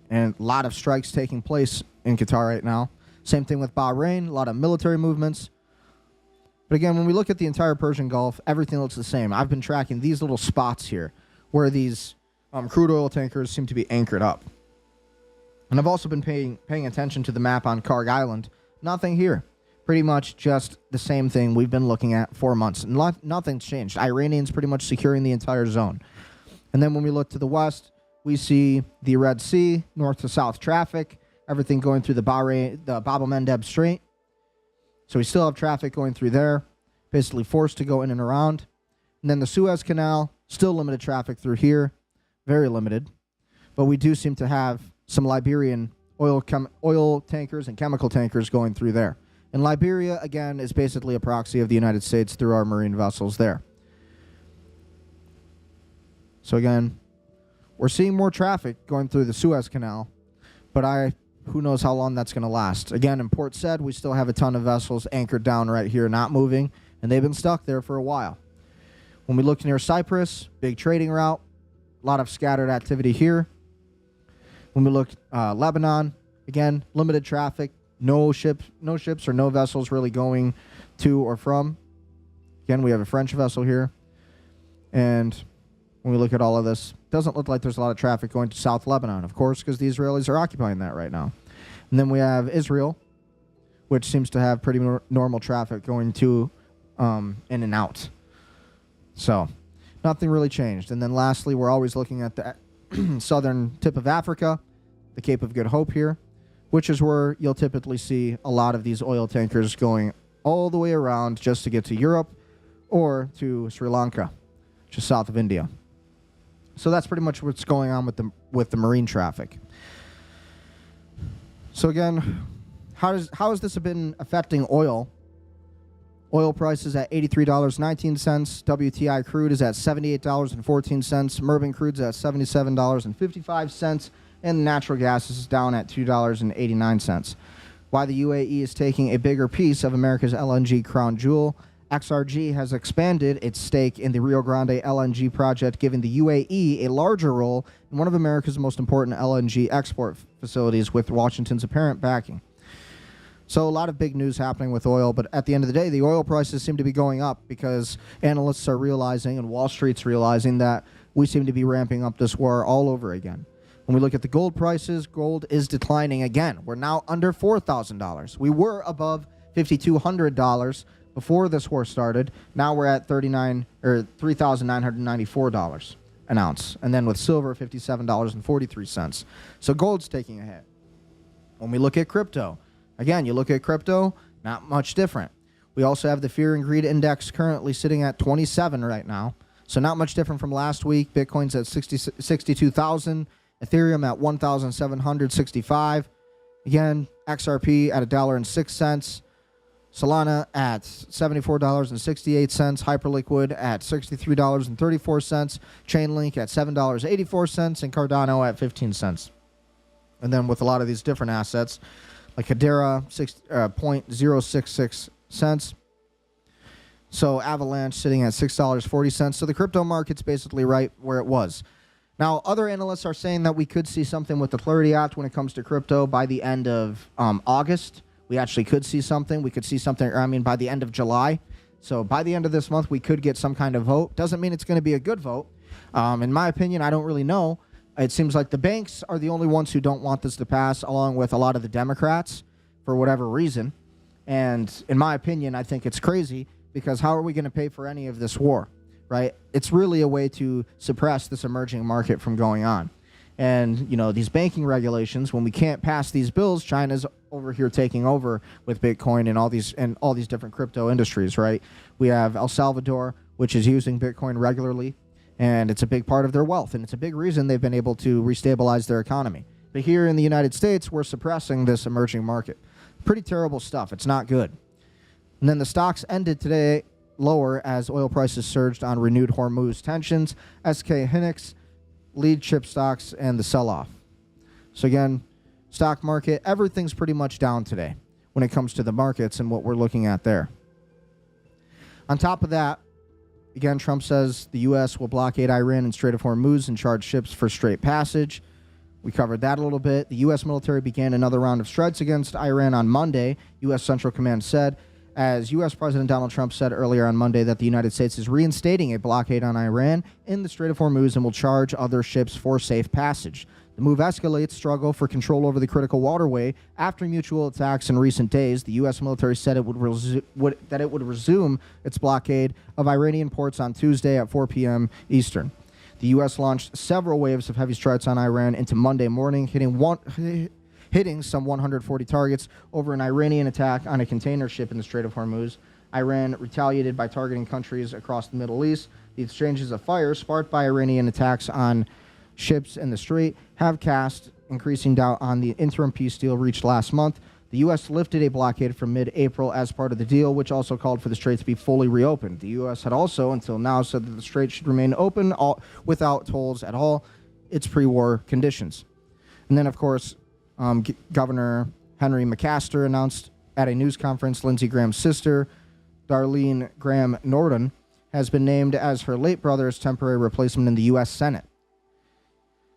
and a lot of strikes taking place in Qatar right now. Same thing with Bahrain, a lot of military movements. But again, when we look at the entire Persian Gulf, everything looks the same. I've been tracking these little spots here where these crude oil tankers seem to be anchored up. And I've also been paying attention to the map on Karg Island. Nothing here. Pretty much just the same thing we've been looking at for months. Nothing's changed. Iranians pretty much securing the entire zone. And then when we look to the west, we see the Red Sea, north to south traffic, everything going through the Bab el-Mandeb Strait. So we still have traffic going through there, basically forced to go in and around. And then the Suez Canal, still limited traffic through here, very limited. But we do seem to have some Liberian oil tankers and chemical tankers going through there. And Liberia, again, is basically a proxy of the United States through our marine vessels there. So again, we're seeing more traffic going through the Suez Canal, but who knows how long that's going to last. Again, in Port Said, we still have a ton of vessels anchored down right here, not moving, and they've been stuck there for a while. When we look near Cyprus, big trading route, a lot of scattered activity here. When we look Lebanon, again, limited traffic, no ships or no vessels really going to or from. Again, we have a French vessel here. And when we look at all of this, it doesn't look like there's a lot of traffic going to South Lebanon, of course, because the Israelis are occupying that right now. And then we have Israel, which seems to have pretty normal traffic going to in and out. So nothing really changed. And then lastly, we're always looking at the southern tip of Africa, the Cape of Good Hope here, which is where you'll typically see a lot of these oil tankers going all the way around just to get to Europe or to Sri Lanka, just south of India. So that's pretty much what's going on with the marine traffic. So again, how has this been affecting oil? Oil prices at $83.19. WTI crude is at $78.14. Murban crude's at $77.55. And natural gas is down at $2.89. Why the UAE is taking a bigger piece of America's LNG crown jewel. XRG has expanded its stake in the Rio Grande LNG project, giving the UAE a larger role in one of America's most important LNG export facilities with Washington's apparent backing. So a lot of big news happening with oil, but at the end of the day, the oil prices seem to be going up because analysts are realizing and Wall Street's realizing that we seem to be ramping up this war all over again. When we look at the gold prices, gold is declining again. We're now under $4,000. We were above $5,200 before this war started. Now we're at $3,994 an ounce. And then with silver, $57.43. So gold's taking a hit. When we look at crypto, again, you look at crypto, not much different. We also have the fear and greed index currently sitting at 27 right now. So not much different from last week. Bitcoin's at 62,000. Ethereum at 1,765. Again, XRP at $1.06. Solana at $74.68. Hyperliquid at $63.34. Chainlink at $7.84. And Cardano at 15 cents. And then with a lot of these different assets, like Hedera, 0.066 cents. So Avalanche sitting at $6.40. So the crypto market's basically right where it was. Now, other analysts are saying that we could see something with the Clarity Act when it comes to crypto by the end of August. We actually could see something. We could see something, by the end of July. So by the end of this month, we could get some kind of vote. Doesn't mean it's going to be a good vote. In my opinion, I don't really know. It seems like the banks are the only ones who don't want this to pass, along with a lot of the Democrats, for whatever reason. And in my opinion, I think it's crazy, because how are we going to pay for any of this war? Right? It's really a way to suppress this emerging market from going on. And, these banking regulations, when we can't pass these bills, China's over here taking over with Bitcoin and all these different crypto industries, right? We have El Salvador, which is using Bitcoin regularly, and it's a big part of their wealth, and it's a big reason they've been able to restabilize their economy. But here in the United States, we're suppressing this emerging market. Pretty terrible stuff. It's not good. And then the stocks ended today lower as oil prices surged on renewed Hormuz tensions. SK Hynix lead chip stocks and the sell-off. So again, stock market, everything's pretty much down today when it comes to the markets and what we're looking at there. On top of that, again, Trump says the U.S. will blockade Iran and Strait of Hormuz and charge ships for straight passage. We covered that a little bit. The U.S. military began another round of strikes against Iran on Monday, U.S. Central Command said, as U.S. President Donald Trump said earlier on Monday that the United States is reinstating a blockade on Iran in the Strait of Hormuz and will charge other ships for safe passage. The move escalates struggle for control over the critical waterway after mutual attacks in recent days. The U.S. military said it would resume its blockade of Iranian ports on Tuesday at 4 p.m. Eastern. The U.S. launched several waves of heavy strikes on Iran into Monday morning, hitting some 140 targets over an Iranian attack on a container ship in the Strait of Hormuz. Iran retaliated by targeting countries across the Middle East. The exchanges of fire sparked by Iranian attacks on ships in the Strait have cast increasing doubt on the interim peace deal reached last month. The U.S. lifted a blockade from mid-April as part of the deal, which also called for the Strait to be fully reopened. The U.S. had also, until now, said that the Strait should remain open without tolls at all, its pre-war conditions. And then, of course, Governor Henry McMaster announced at a news conference Lindsey Graham's sister, Darlene Graham Norton, has been named as her late brother's temporary replacement in the U.S. Senate.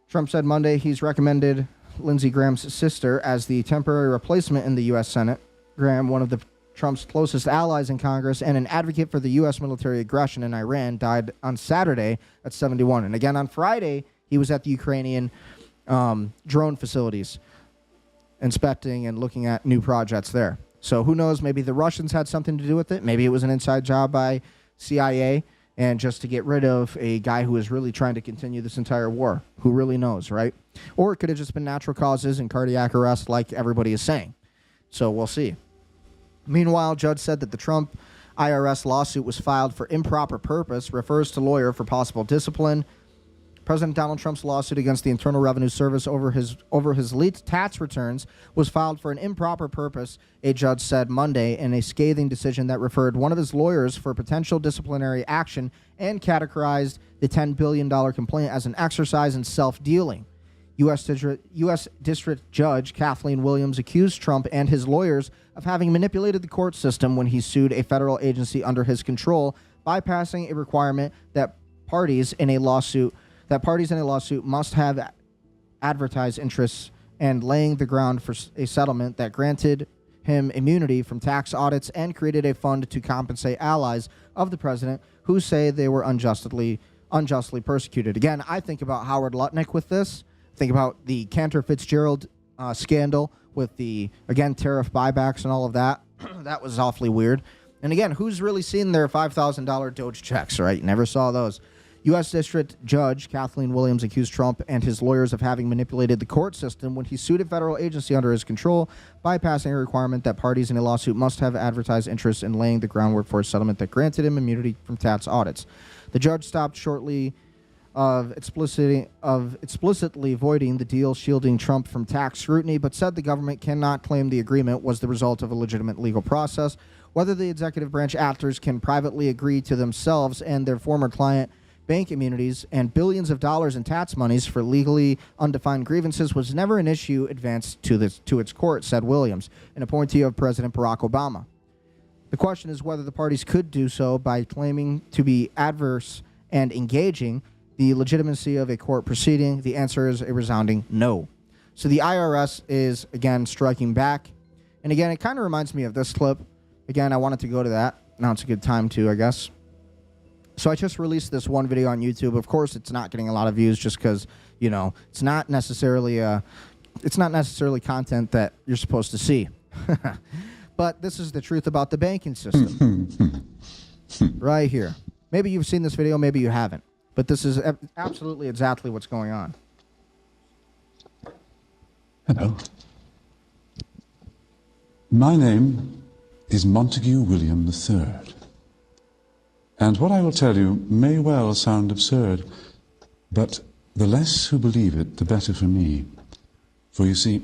Trump said Monday he's recommended Lindsey Graham's sister as the temporary replacement in the U.S. Senate. Graham, one of Trump's closest allies in Congress and an advocate for the U.S. military aggression in Iran, died on Saturday at 71. And again, on Friday, he was at the Ukrainian drone facilities, inspecting and looking at new projects there. So who knows, maybe the Russians had something to do with it. Maybe it was an inside job by CIA and just to get rid of a guy who is really trying to continue this entire war. Who really knows, right? Or it could have just been natural causes and cardiac arrest like everybody is saying. So we'll see. Meanwhile, judge said that the Trump IRS lawsuit was filed for improper purpose, refers to lawyer for possible discipline. President Donald Trump's lawsuit against the Internal Revenue Service over his leaked tax returns was filed for an improper purpose, a judge said Monday in a scathing decision that referred one of his lawyers for potential disciplinary action and categorized the $10 billion complaint as an exercise in self-dealing. U.S. District Judge Kathleen Williams accused Trump and his lawyers of having manipulated the court system when he sued a federal agency under his control, bypassing a requirement that parties in a lawsuit must have advertised interests and laying the ground for a settlement that granted him immunity from tax audits and created a fund to compensate allies of the president who say they were unjustly persecuted. Again, I think about Howard Lutnick with this. Think about the Cantor Fitzgerald scandal with the, again, tariff buybacks and all of that. That was awfully weird. And again, who's really seen their $5,000 Doge checks, right? Never saw those. U.S. District Judge Kathleen Williams accused Trump and his lawyers of having manipulated the court system when he sued a federal agency under his control, bypassing a requirement that parties in a lawsuit must have advertised interest in laying the groundwork for a settlement that granted him immunity from tax audits. The judge stopped shortly of explicitly voiding the deal shielding Trump from tax scrutiny, but said the government cannot claim the agreement was the result of a legitimate legal process. Whether the executive branch actors can privately agree to themselves and their former client bank immunities and billions of dollars in tax monies for legally undefined grievances was never an issue advanced to its court, said Williams, an appointee of President Barack Obama. The question is whether the parties could do so by claiming to be adverse and engaging the legitimacy of a court proceeding. The answer is a resounding no. So the IRS is, again, striking back. And again, it kind of reminds me of this clip. Again, I wanted to go to that. Now it's a good time to, I guess. So I just released this one video on YouTube. Of course, it's not getting a lot of views just because, you know, it's not necessarily content that you're supposed to see. But this is the truth about the banking system. Right here. Maybe you've seen this video, maybe you haven't. But this is absolutely exactly what's going on. Hello. My name is Montague William III. And what I will tell you may well sound absurd, but the less who believe it, the better for me. For you see,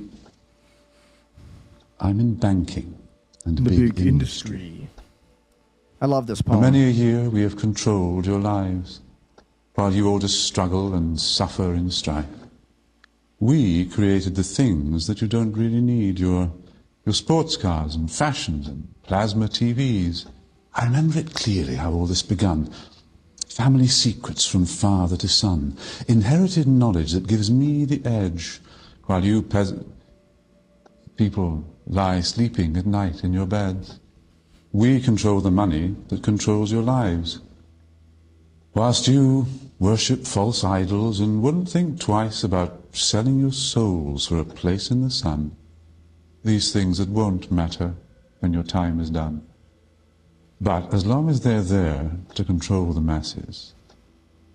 I'm in banking and The big big industry. I love this poem. For many a year we have controlled your lives, while you all just struggle and suffer in strife. We created the things that you don't really need, your sports cars and fashions and plasma TVs. I remember it clearly how all this begun. Family secrets from father to son, inherited knowledge that gives me the edge, while you people lie sleeping at night in your beds. We control the money that controls your lives, whilst you worship false idols and wouldn't think twice about selling your souls for a place in the sun. These things that won't matter when your time is done. But as long as they're there to control the masses,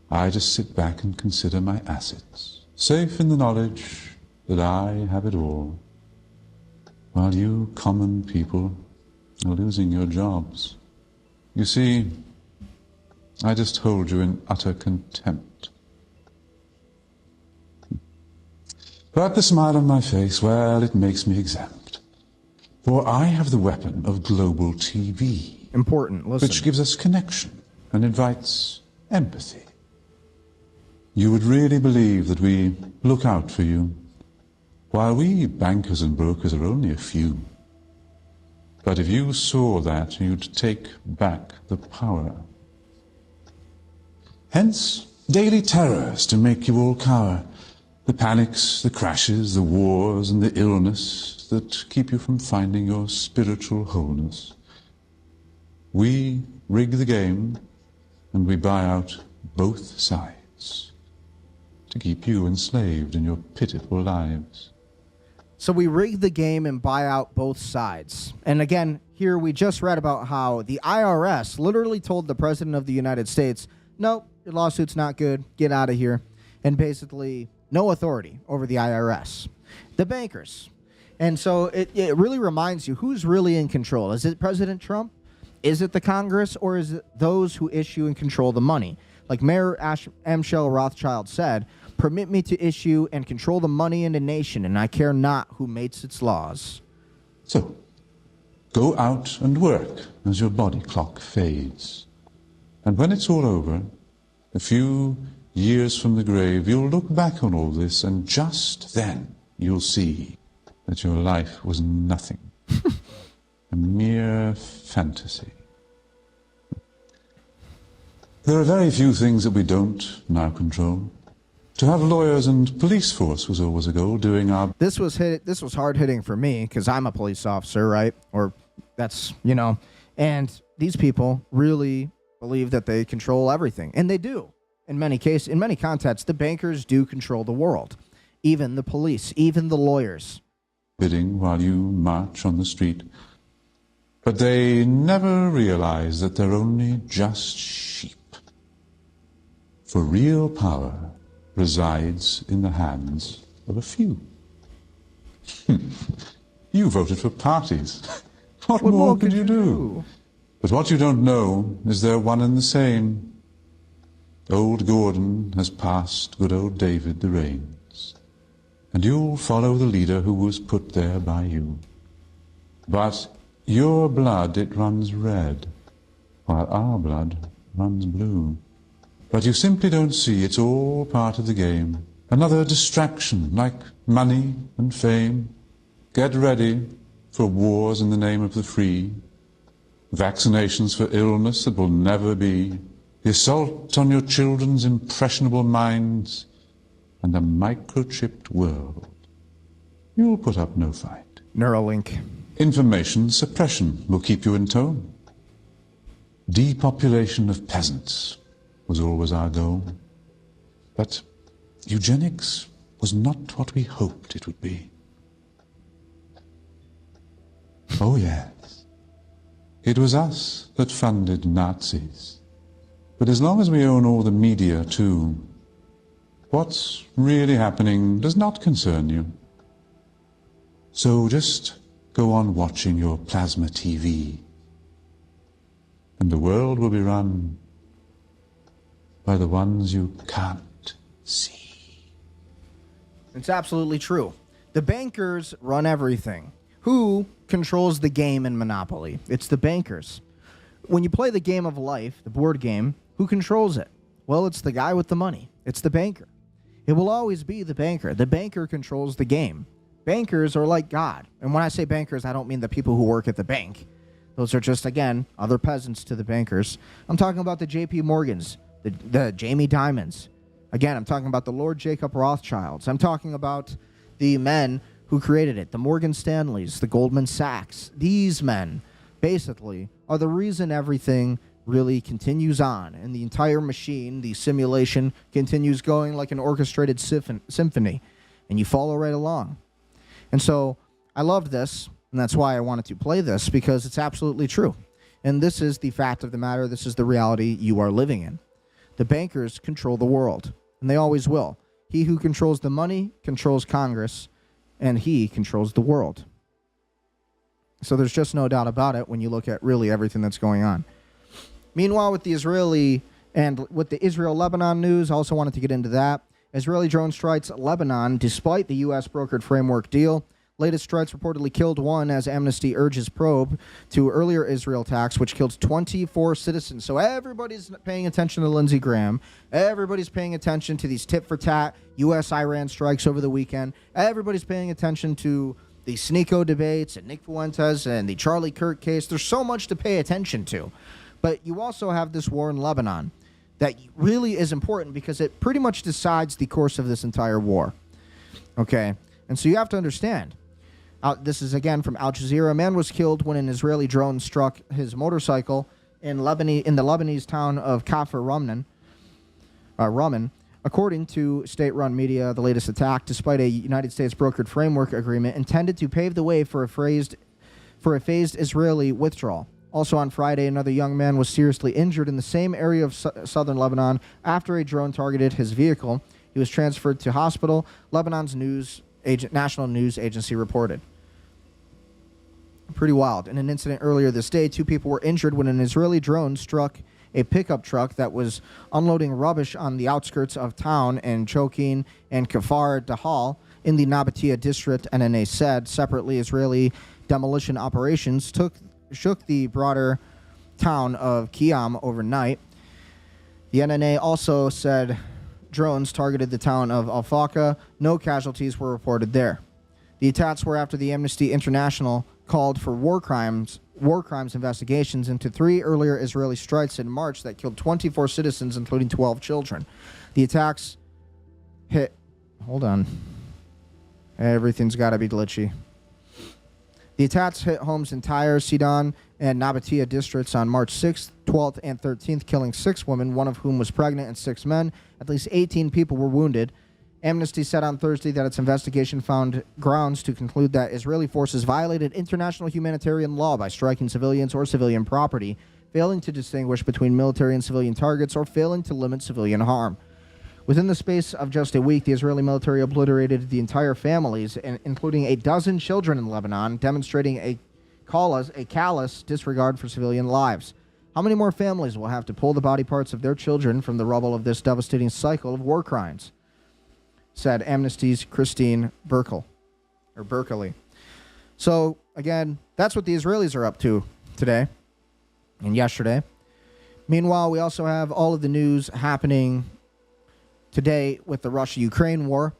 I just sit back and consider my assets, safe in the knowledge that I have it all, while you common people are losing your jobs. You see, I just hold you in utter contempt. But the smile on my face, well, it makes me exempt. For I have the weapon of global TV. Important, listen. Which gives us connection and invites empathy. You would really believe that we look out for you, while we bankers and brokers are only a few. But if you saw that, you'd take back the power. Hence, daily terrors to make you all cower. The panics, the crashes, the wars, and the illness that keep you from finding your spiritual wholeness. We rig the game, and we buy out both sides to keep you enslaved in your pitiful lives. So we rig the game and buy out both sides. And again, here we just read about how the IRS literally told the President of the United States, nope, your lawsuit's not good, get out of here. And basically, no authority over the IRS. The bankers. And so it really reminds you, who's really in control? Is it President Trump? Is it the Congress? Or is it those who issue and control the money? Like Mayor Amschel Rothschild said, permit me to issue and control the money in the nation, and I care not who makes its laws. So, go out and work as your body clock fades. And when it's all over, a few years from the grave, you'll look back on all this, and just then you'll see that your life was nothing. A mere fantasy. There are very few things that we don't now control. To have lawyers and police force was always a goal, doing our... This was hard hitting for me, because I'm a police officer, right? Or that's, and these people really believe that they control everything. And they do. In many cases, in many contexts, the bankers do control the world. Even the police, even the lawyers. Bidding while you march on the street. But they never realize that they're only just sheep. For real power resides in the hands of a few. You voted for parties. What more could you do? But what you don't know is they're one and the same. Old Gordon has passed good old David the reins, and you'll follow the leader who was put there by you. But your blood, it runs red, while our blood runs blue. But you simply don't see it's all part of the game. Another distraction, like money and fame. Get ready for wars in the name of the free. Vaccinations for illness that will never be. The assault on your children's impressionable minds. And a microchipped world. You'll put up no fight. Neuralink. Information suppression will keep you in tow. Depopulation of peasants was always our goal. But eugenics was not what we hoped it would be. Oh yes, it was us that funded Nazis. But as long as we own all the media too, what's really happening does not concern you. So just go on watching your plasma TV. And the world will be run by the ones you can't see. It's absolutely true. The bankers run everything. Who controls the game in Monopoly? It's the bankers. When you play the game of life, the board game, who controls it? Well, it's the guy with the money. It's the banker. It will always be the banker. The banker controls the game. Bankers are like God. And when I say bankers, I don't mean the people who work at the bank. Those are just, again, other peasants to the bankers. I'm talking about the J.P. Morgans, the Jamie Dimons. Again, I'm talking about the Lord Jacob Rothschilds. I'm talking about the men who created it, the Morgan Stanleys, the Goldman Sachs. These men, basically, are the reason everything really continues on. And the entire machine, the simulation, continues going like an orchestrated symphony. And you follow right along. And so I love this, and that's why I wanted to play this, because it's absolutely true. And this is the fact of the matter. This is the reality you are living in. The bankers control the world, and they always will. He who controls the money controls Congress, and he controls the world. So there's just no doubt about it when you look at really everything that's going on. Meanwhile, with the Israeli and with the Israel-Lebanon news, I also wanted to get into that. Israeli drone strikes Lebanon despite the U.S. brokered framework deal. Latest strikes reportedly killed one as Amnesty urges probe to earlier Israel attacks, which killed 24 citizens. So everybody's paying attention to Lindsey Graham. Everybody's paying attention to these tit-for-tat U.S.-Iran strikes over the weekend. Everybody's paying attention to the Sneeko debates and Nick Fuentes and the Charlie Kirk case. There's so much to pay attention to. But you also have this war in Lebanon that really is important because it pretty much decides the course of this entire war. Okay? And so you have to understand. This is, again, from Al Jazeera. A man was killed when an Israeli drone struck his motorcycle in the Lebanese town of Kafr Raman. According to state-run media, the latest attack, despite a United States brokered framework agreement, intended to pave the way for a phased Israeli withdrawal. Also on Friday, another young man was seriously injured in the same area of southern Lebanon after a drone targeted his vehicle. He was transferred to hospital, Lebanon's national news agency reported. Pretty wild. In an incident earlier this day, 2 people were injured when an Israeli drone struck a pickup truck that was unloading rubbish on the outskirts of town in Chokin and Kfar Dahal in the Nabatea district, NNA said. Separately, Israeli demolition operations shook the broader town of Qiyam overnight. The NNA also said drones targeted the town of Al-Faqqa. No casualties were reported there. The attacks were after the Amnesty International called for war crimes investigations into 3 earlier Israeli strikes in March that killed 24 citizens, including 12 children. The attacks hit... Hold on. Everything's got to be glitchy. The attacks hit homes in Tyre, Sidon, and Nabatea districts on March 6th, 12th, and 13th, killing 6 women, one of whom was pregnant, and 6 men. At least 18 people were wounded. Amnesty said on Thursday that its investigation found grounds to conclude that Israeli forces violated international humanitarian law by striking civilians or civilian property, failing to distinguish between military and civilian targets, or failing to limit civilian harm. Within the space of just a week, the Israeli military obliterated the entire families, including a dozen children in Lebanon, demonstrating a callous disregard for civilian lives. How many more families will have to pull the body parts of their children from the rubble of this devastating cycle of war crimes? Said Amnesty's Christine Berkeley. So, again, that's what the Israelis are up to today and yesterday. Meanwhile, we also have all of the news happening today with the Russia-Ukraine war.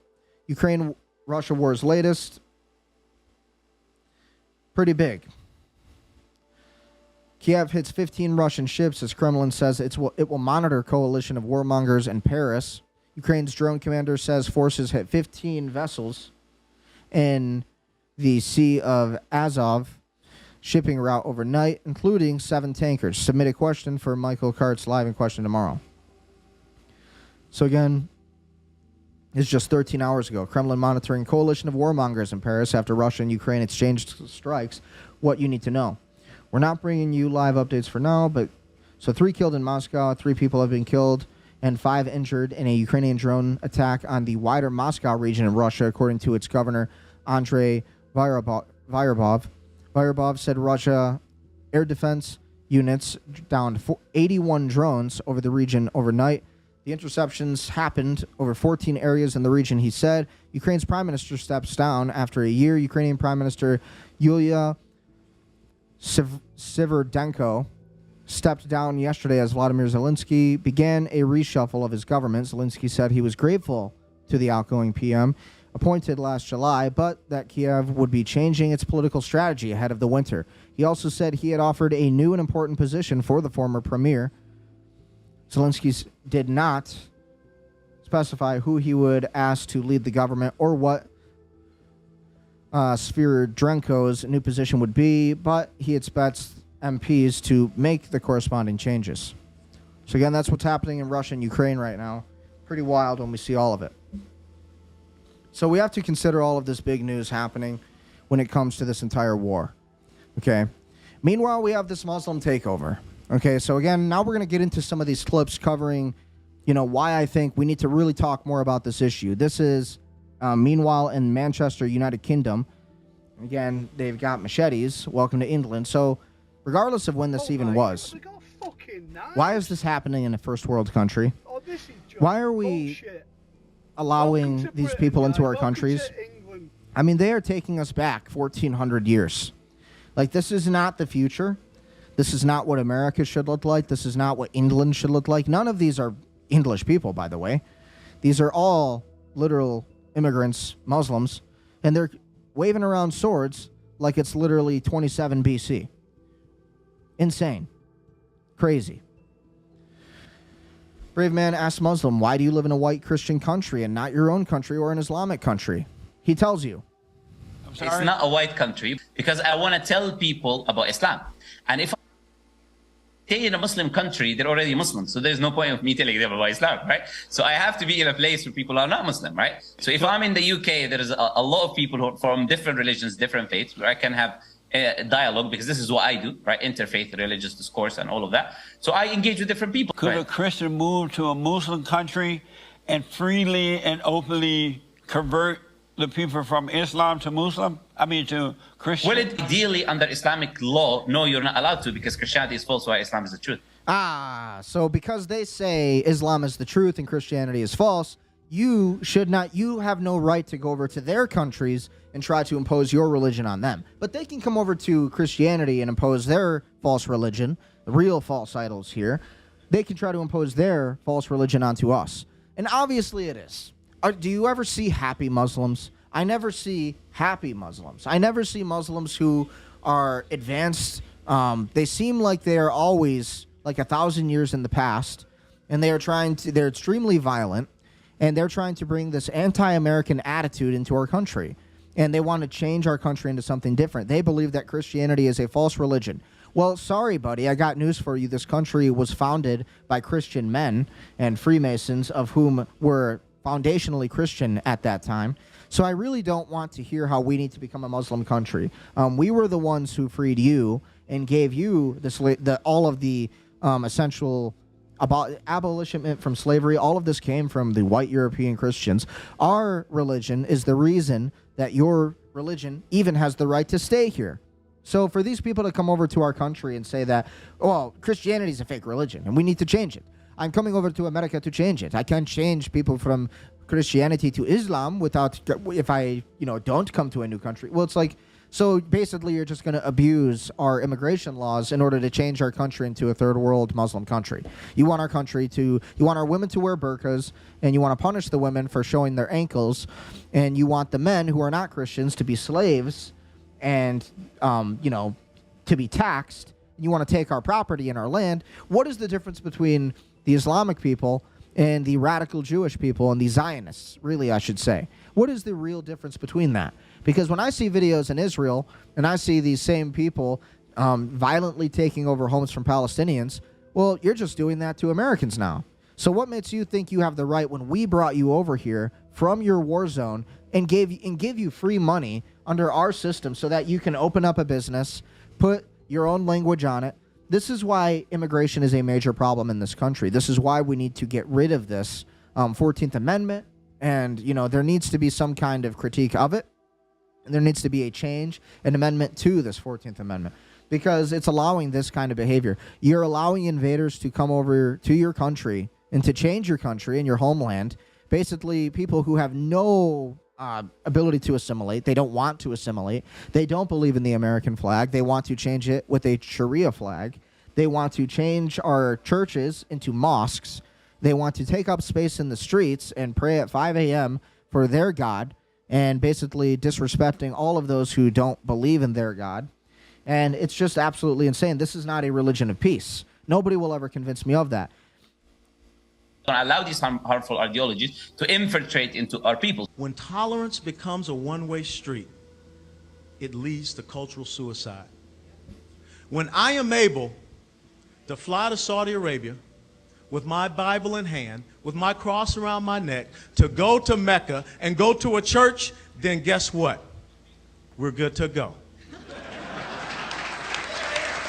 Ukraine-Russia war's latest. Pretty big. Kiev hits 15 Russian ships as Kremlin says it will monitor coalition of warmongers in Paris. Ukraine's drone commander says forces hit 15 vessels in the Sea of Azov shipping route overnight, including 7 tankers. Submit a question for Michael Kart's live in question tomorrow. So again, it's just 13 hours ago. Kremlin monitoring coalition of warmongers in Paris after Russia and Ukraine exchanged strikes. What you need to know. We're not bringing you live updates for now, but so 3 killed in Moscow, 3 people have been killed, and 5 injured in a Ukrainian drone attack on the wider Moscow region in Russia, according to its governor, Andrei Vyarbov. Vyarbov said Russia air defense units downed 81 drones over the region overnight. The interceptions happened over 14 areas in the region, he said. Ukraine's prime minister steps down after a year. Ukrainian Prime Minister Yulia Severdenko stepped down yesterday as Vladimir Zelensky began a reshuffle of his government. Zelensky said he was grateful to the outgoing PM appointed last July, but that Kiev would be changing its political strategy ahead of the winter. He also said he had offered a new and important position for the former premier. Zelensky did not specify who he would ask to lead the government or what Svyrdrenko's new position would be, but he expects MPs to make the corresponding changes. So again, that's what's happening in Russia and Ukraine right now. Pretty wild when we see all of it. So we have to consider all of this big news happening when it comes to this entire war. Okay. Meanwhile, we have this Muslim takeover. Okay. So again, now we're going to get into some of these clips covering, why I think we need to really talk more about this issue. This is, meanwhile, in Manchester, United Kingdom. Again, they've got machetes. Welcome to England. So regardless of when this even was, why is this happening in a first world country? Why are we allowing these people into our countries? I mean, they are taking us back 1,400 years. Like, this is not the future. This is not what America should look like. This is not what England should look like. None of these are English people, by the way. These are all literal immigrants, Muslims, and they're waving around swords like it's literally 27 BC. Insane. Crazy. Brave man asks Muslim, why do you live in a white Christian country and not your own country or an Islamic country? He tells you. It's not a white country because I want to tell people about Islam. And if I stay in a Muslim country, they're already Muslim. So there's no point of me telling them about Islam, right? So I have to be in a place where people are not Muslim, right? So if I'm in the UK, there is a lot of people who are from different religions, different faiths, where I can have a dialogue, because this is what I do, right? Interfaith, religious discourse, and all of that. So I engage with different people. Could a Christian move to a Muslim country and freely and openly convert the people from Islam to to Christian? Well, ideally, under Islamic law, no, you're not allowed to, because Christianity is false, while Islam is the truth. So because they say Islam is the truth and Christianity is false, you have no right to go over to their countries and try to impose your religion on them. But they can come over to Christianity and impose their false religion, the real false idols here. They can try to impose their false religion onto us. And obviously it is. Do you ever see happy Muslims? I never see happy Muslims. I never see Muslims who are advanced. They seem like they are always like 1,000 years in the past, and they're extremely violent, and they're trying to bring this anti-American attitude into our country. And they want to change our country into something different. They believe that Christianity is a false religion. Well, sorry, buddy, I got news for you. This country was founded by Christian men and Freemasons, of whom were foundationally Christian at that time. So I really don't want to hear how we need to become a Muslim country. We were the ones who freed you and gave you all of the essential abolition from slavery. All of this came from the white European Christians. Our religion is the reason that your religion even has the right to stay here. So for these people to come over to our country and say that, well, Christianity is a fake religion and we need to change it. I'm coming over to America to change it. I can't change people from Christianity to Islam if I don't come to a new country. Well, it's like, so basically you're just going to abuse our immigration laws in order to change our country into a third world Muslim country. You want our women to wear burqas, and you want to punish the women for showing their ankles, and you want the men who are not Christians to be slaves and, to be taxed. You want to take our property and our land. What is the difference between the Islamic people and the radical Jewish people and the Zionists, really, I should say? What is the real difference between that? Because when I see videos in Israel and I see these same people violently taking over homes from Palestinians, well, you're just doing that to Americans now. So what makes you think you have the right when we brought you over here from your war zone and give you free money under our system so that you can open up a business, put your own language on it? This is why immigration is a major problem in this country. This is why we need to get rid of this 14th Amendment. And, there needs to be some kind of critique of it. there needs to be a change, an amendment to this 14th Amendment, because it's allowing this kind of behavior. You're allowing invaders to come over to your country and to change your country and your homeland. Basically, people who have no ability to assimilate. They don't want to assimilate. They don't believe in the American flag. They want to change it with a Sharia flag. They want to change our churches into mosques. They want to take up space in the streets and pray at 5 a.m. for their God, and basically disrespecting all of those who don't believe in their God. And it's just absolutely insane. This is not a religion of peace. Nobody will ever convince me of that. Don't allow these harmful ideologies to infiltrate into our people. When tolerance becomes a one-way street, it leads to cultural suicide. When I am able to fly to Saudi Arabia with my Bible in hand, with my cross around my neck, to go to Mecca and go to a church, then guess what? We're good to go.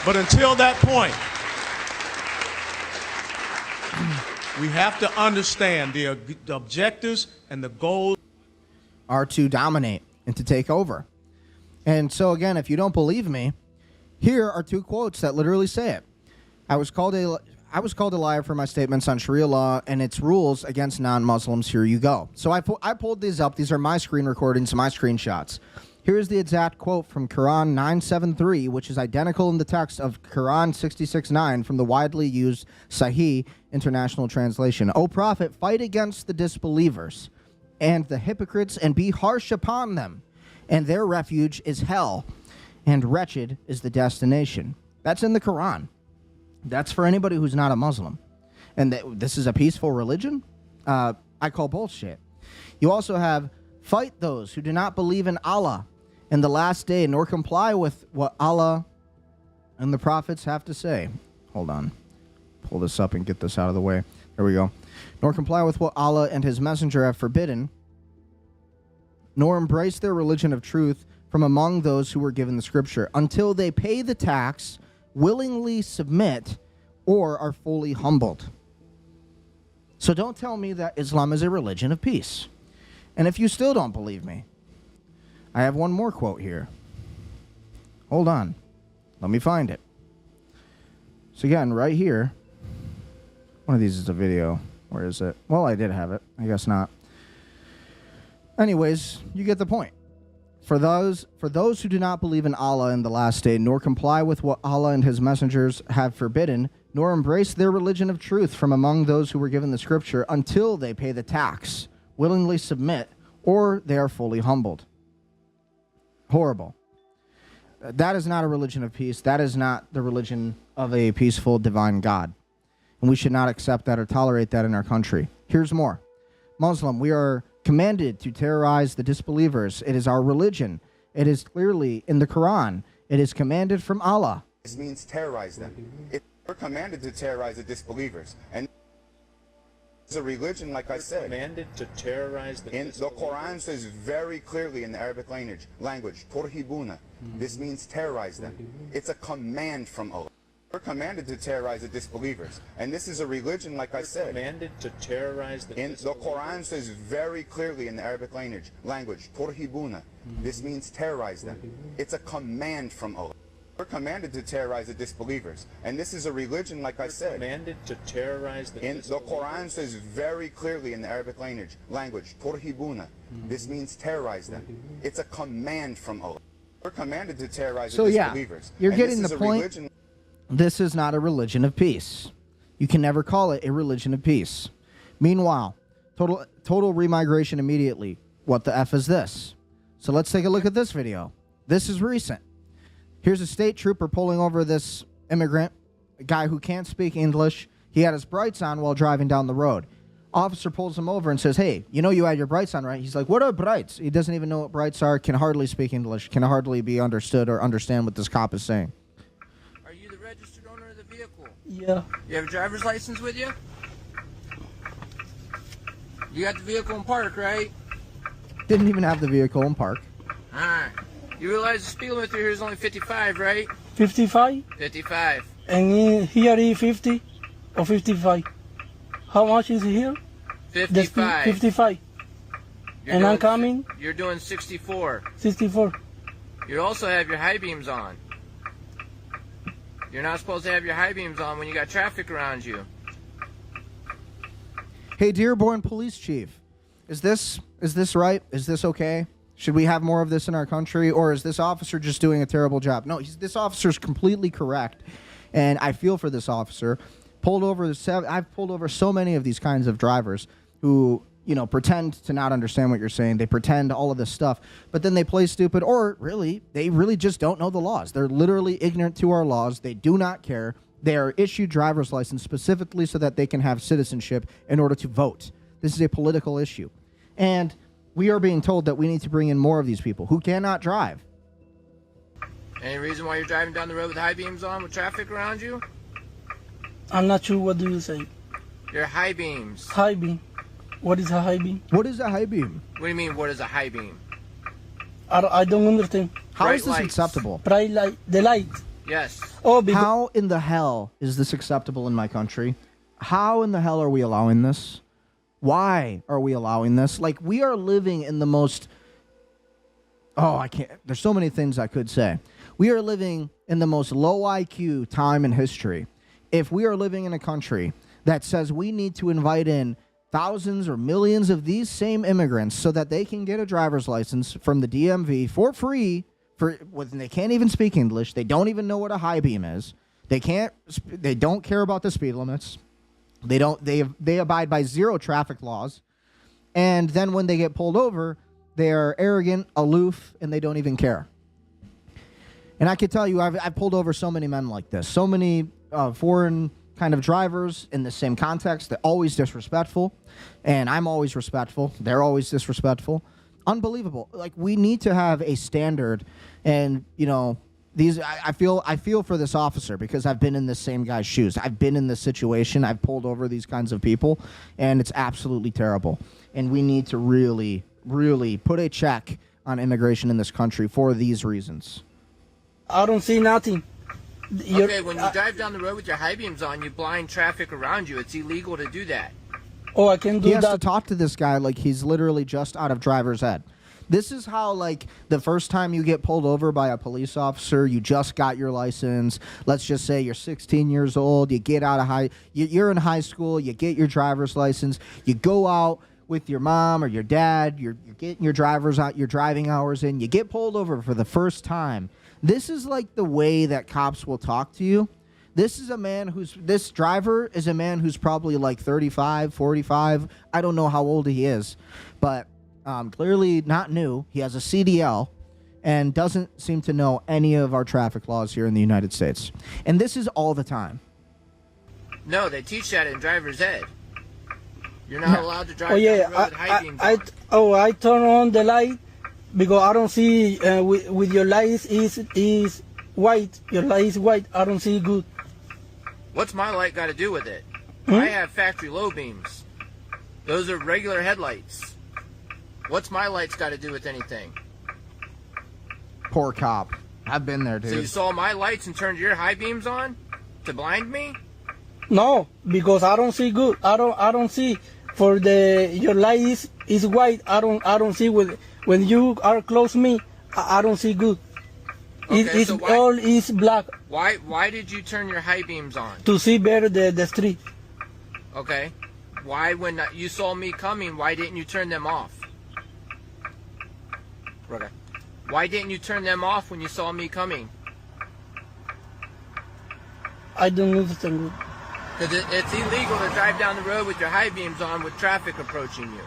But until that point, we have to understand the objectives and the goals are to dominate and to take over. And so again, if you don't believe me, here are two quotes that literally say it. I was called a liar for my statements on Sharia law and its rules against non-Muslims. Here you go. So I pulled these up. These are my screen recordings, my screenshots. Here's the exact quote from Quran 973, which is identical in the text of Quran 66:9 from the widely used Sahih International Translation. O Prophet, fight against the disbelievers and the hypocrites and be harsh upon them, and their refuge is hell, and wretched is the destination. That's in the Quran. That's for anybody who's not a Muslim. And this is a peaceful religion? I call bullshit. You also have, fight those who do not believe in Allah in the last day, nor comply with what Allah and the prophets have to say. Hold on. Pull this up and get this out of the way. There we go. Nor comply with what Allah and his messenger have forbidden, nor embrace their religion of truth from among those who were given the scripture, until they pay the tax, willingly submit, or are fully humbled. So don't tell me that Islam is a religion of peace. And if you still don't believe me, I have one more quote here. Hold on. Let me find it. So again, right here, one of these is a video. Where is it? Well, I did have it. I guess not. Anyways, you get the point. For those who do not believe in Allah in the last day, nor comply with what Allah and his messengers have forbidden, nor embrace their religion of truth from among those who were given the scripture, until they pay the tax, willingly submit, or they are fully humbled. Horrible. That is not a religion of peace. That is not the religion of a peaceful divine God. And we should not accept that or tolerate that in our country. Here's more. Muslim, we are commanded to terrorize the disbelievers. It is our religion. It is clearly in the Quran. It is commanded from Allah. This means terrorize them. We're commanded to terrorize the disbelievers. And it's a religion, like I said. Commanded to terrorize the disbelievers. The Quran says very clearly in the Arabic language, turhibuna. This means terrorize them. It's a command from Allah. We're commanded to terrorize the disbelievers. And this is a religion, like I said. Commanded to terrorize the disbelievers. The Quran says very clearly in the Arabic language, turhibuna. This means terrorize them. It's a command from Allah. We're commanded to terrorize the disbelievers. And this is a religion, like I said. Commanded to terrorize the disbelievers. The Quran says very clearly in the Arabic language, turhibuna. This means terrorize them. It's a command from Allah. We're commanded to terrorize the disbelievers. You're getting the point. This is not a religion of peace. You can never call it a religion of peace. Meanwhile, total remigration immediately. What the F is this? So let's take a look at this video. This is recent. Here's a state trooper pulling over this immigrant, a guy who can't speak English. He had his brights on while driving down the road. Officer pulls him over and says, hey, you know you had your brights on, right? He's like, what are brights? He doesn't even know what brights are, can hardly speak English, can hardly be understood or understand what this cop is saying. Are you the registered owner of the vehicle? Yeah. You have a driver's license with you? You got the vehicle in park, right? Didn't even have the vehicle in park. Alright. You realize the speed limit through here is only 55, right? 55? 55. And here is 50 or 55? How much is here? 55. 55. And I'm coming You're doing 64. 64. You also have your high beams on. You're not supposed to have your high beams on when you got traffic around you. Hey, Dearborn Police Chief, is this right? Is this okay? Should we have more of this in our country, or is this officer just doing a terrible job? No, this officer's completely correct, and I feel for this officer. I've pulled over so many of these kinds of drivers who, pretend to not understand what you're saying. They pretend all of this stuff, but then they play stupid, or they really just don't know the laws. They're literally ignorant to our laws. They do not care. They are issued driver's license specifically so that they can have citizenship in order to vote. This is a political issue. And we are being told that we need to bring in more of these people who cannot drive. Any reason why you're driving down the road with high beams on with traffic around you? I'm not sure. What do you say? Your high beams. High beam. What is a high beam? What is a high beam? What do you mean, what is a high beam? I don't understand. How is this acceptable? Bright light. The light. Yes. Oh, how in the hell is this acceptable in my country? How in the hell are we allowing this? Why are we allowing this? Like, we are living in the most... Oh, I can't... There's so many things I could say. We are living in the most low IQ time in history. If we are living in a country that says we need to invite in thousands or millions of these same immigrants so that they can get a driver's license from the DMV for free, when they can't even speak English, they don't even know what a high beam is, they don't care about the speed limits, they abide by zero traffic laws, and then when they get pulled over, they are arrogant, aloof, and they don't even care. And I can tell you, I've pulled over so many men like this, so many foreign kind of drivers in the same context. They're always disrespectful, and I'm always respectful. They're always disrespectful. Unbelievable. Like, we need to have a standard, and I feel for this officer because I've been in this same guy's shoes. I've been in this situation. I've pulled over these kinds of people, and it's absolutely terrible. And we need to really, really put a check on immigration in this country for these reasons. I don't see nothing. Okay, when you drive down the road with your high beams on, you blind traffic around you. It's illegal to do that. Oh, I can do that. He has to talk to this guy like he's literally just out of driver's ed. This is how, like, the first time you get pulled over by a police officer, you just got your license. Let's just say you're 16 years old. You get out of you're in high school. You get your driver's license. You go out with your mom or your dad. You're getting your driving hours in. You get pulled over for the first time. This is like the way that cops will talk to you. This driver is a man who's probably like 35, 45. I don't know how old he is, but clearly not new. He has a CDL and doesn't seem to know any of our traffic laws here in the United States. And this is all the time. No, they teach that in driver's ed. You're not allowed to drive down the road with high beams on. I turn on the light because I don't see with your light is white. Your light is white. I don't see good. What's my light got to do with it? I have factory low beams. Those are regular headlights. What's my lights got to do with anything? Poor cop. I've been there, dude. So you saw my lights and turned your high beams on to blind me? No, because I don't see good. I don't see for your light is white. I don't see when you are close to me. I don't see good. Okay, all is black. Why did you turn your high beams on? To see better the street. Okay. Why, when you saw me coming, why didn't you turn them off? Okay. Why didn't you turn them off when you saw me coming? I don't understand good. Because it's illegal to drive down the road with your high beams on with traffic approaching you.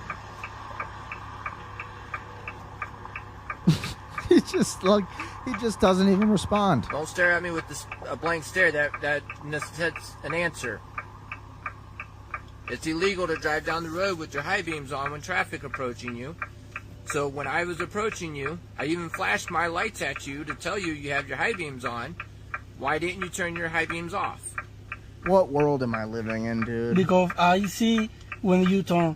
He just doesn't even respond. Don't stare at me with a blank stare. That necessitates an answer. It's illegal to drive down the road with your high beams on when traffic approaching you. So when I was approaching you, I even flashed my lights at you to tell you you have your high beams on. Why didn't you turn your high beams off? What world am I living in, dude? Because I see when you turn.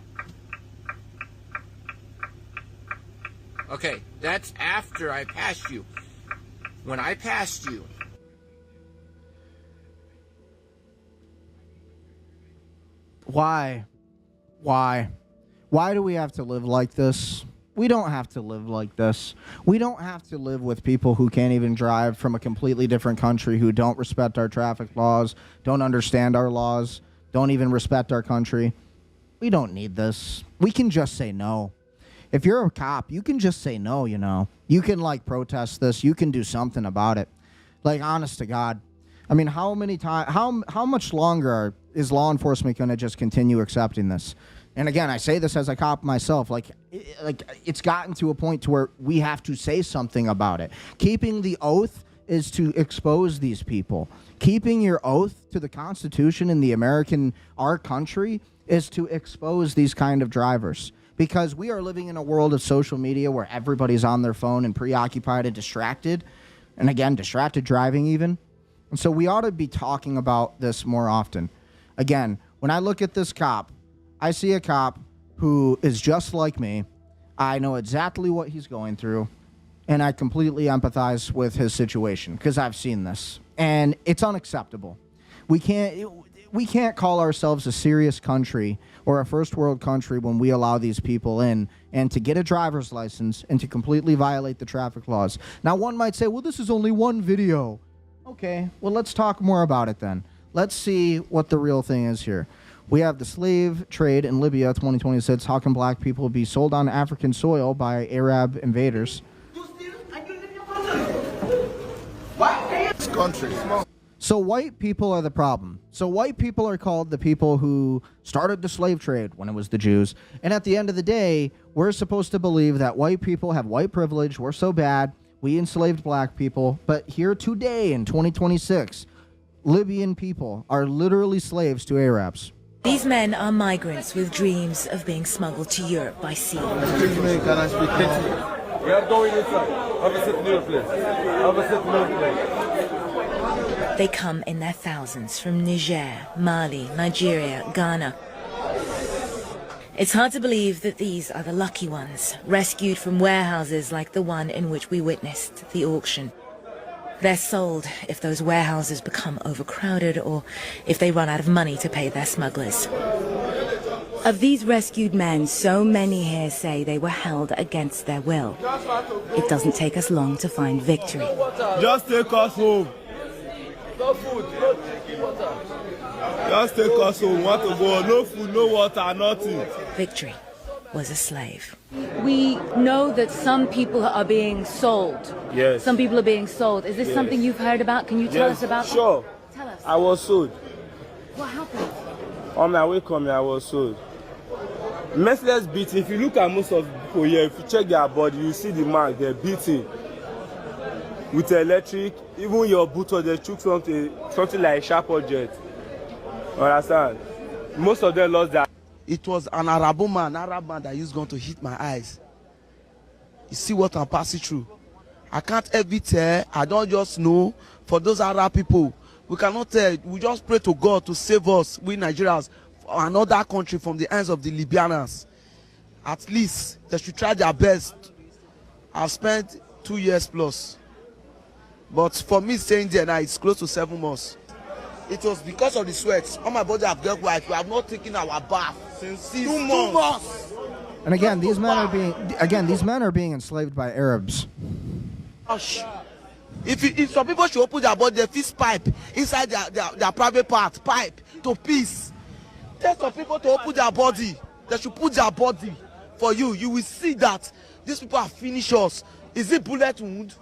Okay, that's after I passed you. When I passed you. Why? Why do we have to live like this? We don't have to live like this. We don't have to live with people who can't even drive from a completely different country, who don't respect our traffic laws, don't understand our laws, don't even respect our country. We don't need this. We can just say no. If you're a cop, you can just say no, you know. You can, like, protest this. You can do something about it. Like, honest to God. I mean, how much longer is law enforcement going to just continue accepting this? And again, I say this as a cop myself. Like it's gotten to a point to where we have to say something about it. Keeping the oath is to expose these people. Keeping your oath to the Constitution and our country is to expose these kind of drivers. Because we are living in a world of social media where everybody's on their phone and preoccupied and distracted. And again, distracted driving even. And so we ought to be talking about this more often. Again, when I look at this cop, I see a cop who is just like me. I know exactly what he's going through, and I completely empathize with his situation because I've seen this, and it's unacceptable. We can't call ourselves a serious country or a first world country when we allow these people in and to get a driver's license and to completely violate the traffic laws. Now, one might say, well, this is only one video. Okay, well, let's talk more about it then. Let's see what the real thing is here. We have the slave trade in Libya 2026. How can black people be sold on African soil by Arab invaders? So white people are the problem. So white people are called the people who started the slave trade when it was the Jews. And at the end of the day, we're supposed to believe that white people have white privilege. We're so bad. We enslaved black people. But here today in 2026, Libyan people are literally slaves to Arabs. These men are migrants with dreams of being smuggled to Europe by sea. Excuse me, can I speak to you? We are going inside. Have a sit near place. Have a sit near place. They come in their thousands from Niger, Mali, Nigeria, Ghana. It's hard to believe that these are the lucky ones, rescued from warehouses like the one in which we witnessed the auction. They're sold if those warehouses become overcrowded or if they run out of money to pay their smugglers. Of these rescued men, so many here say they were held against their will. It doesn't take us long to find victory. Just take us home. No food, no drinking water. Just take us home. Want to go? No food, no water, nothing. Victory was a slave. We know that some people are being sold. Yes. Some people are being sold. Is this something you've heard about? Can you tell us about Sure. that? Tell us. I was sold. What happened? On my way coming, I was sold. Merciless beating. If you look at most of the people here, if you check their body, you see the mark. They're beating with electric. Even your boot, they took something like a sharp object. Understand? Most of them lost their. It was an Arab man that used gun to hit my eyes. You see what I'm passing through. I can't ever tell. I don't just know. For those Arab people, we cannot tell. We just pray to God to save us, we Nigerians, another country from the hands of the Libyans. At least they should try their best. I've spent 2 years plus. But for me staying there now, it's close to 7 months. It was because of the sweat. On my body have got white. We have not taken our bath since 2 months. And again, these men are being enslaved by Arabs. Gosh. If some people should open their body, they fix pipe inside their private part, pipe to peace. Tell some people to open their body. They should put their body for you. You will see that these people have finished us. Is it bullet wound?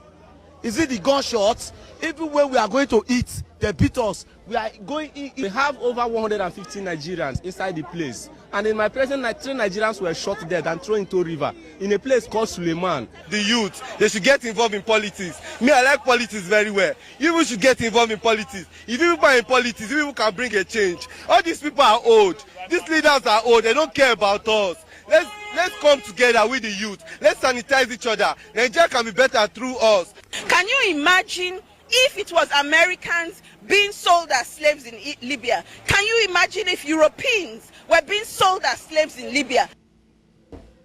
Is it the gunshots? Even when we are going to eat, they beat us. We are going in. We have over 150 Nigerians inside the place. And in my presence, 3 Nigerians were shot dead and thrown into a river in a place called Suleiman. The youth, they should get involved in politics. Me, I like politics very well. You people should get involved in politics. If you people are in politics, you people can bring a change. All these people are old. These leaders are old. They don't care about us. Let's come together with the youth. Let's sanitize each other. Nigeria can be better through us. Can you imagine if it was Americans being sold as slaves in Libya? Can you imagine if Europeans were being sold as slaves in Libya?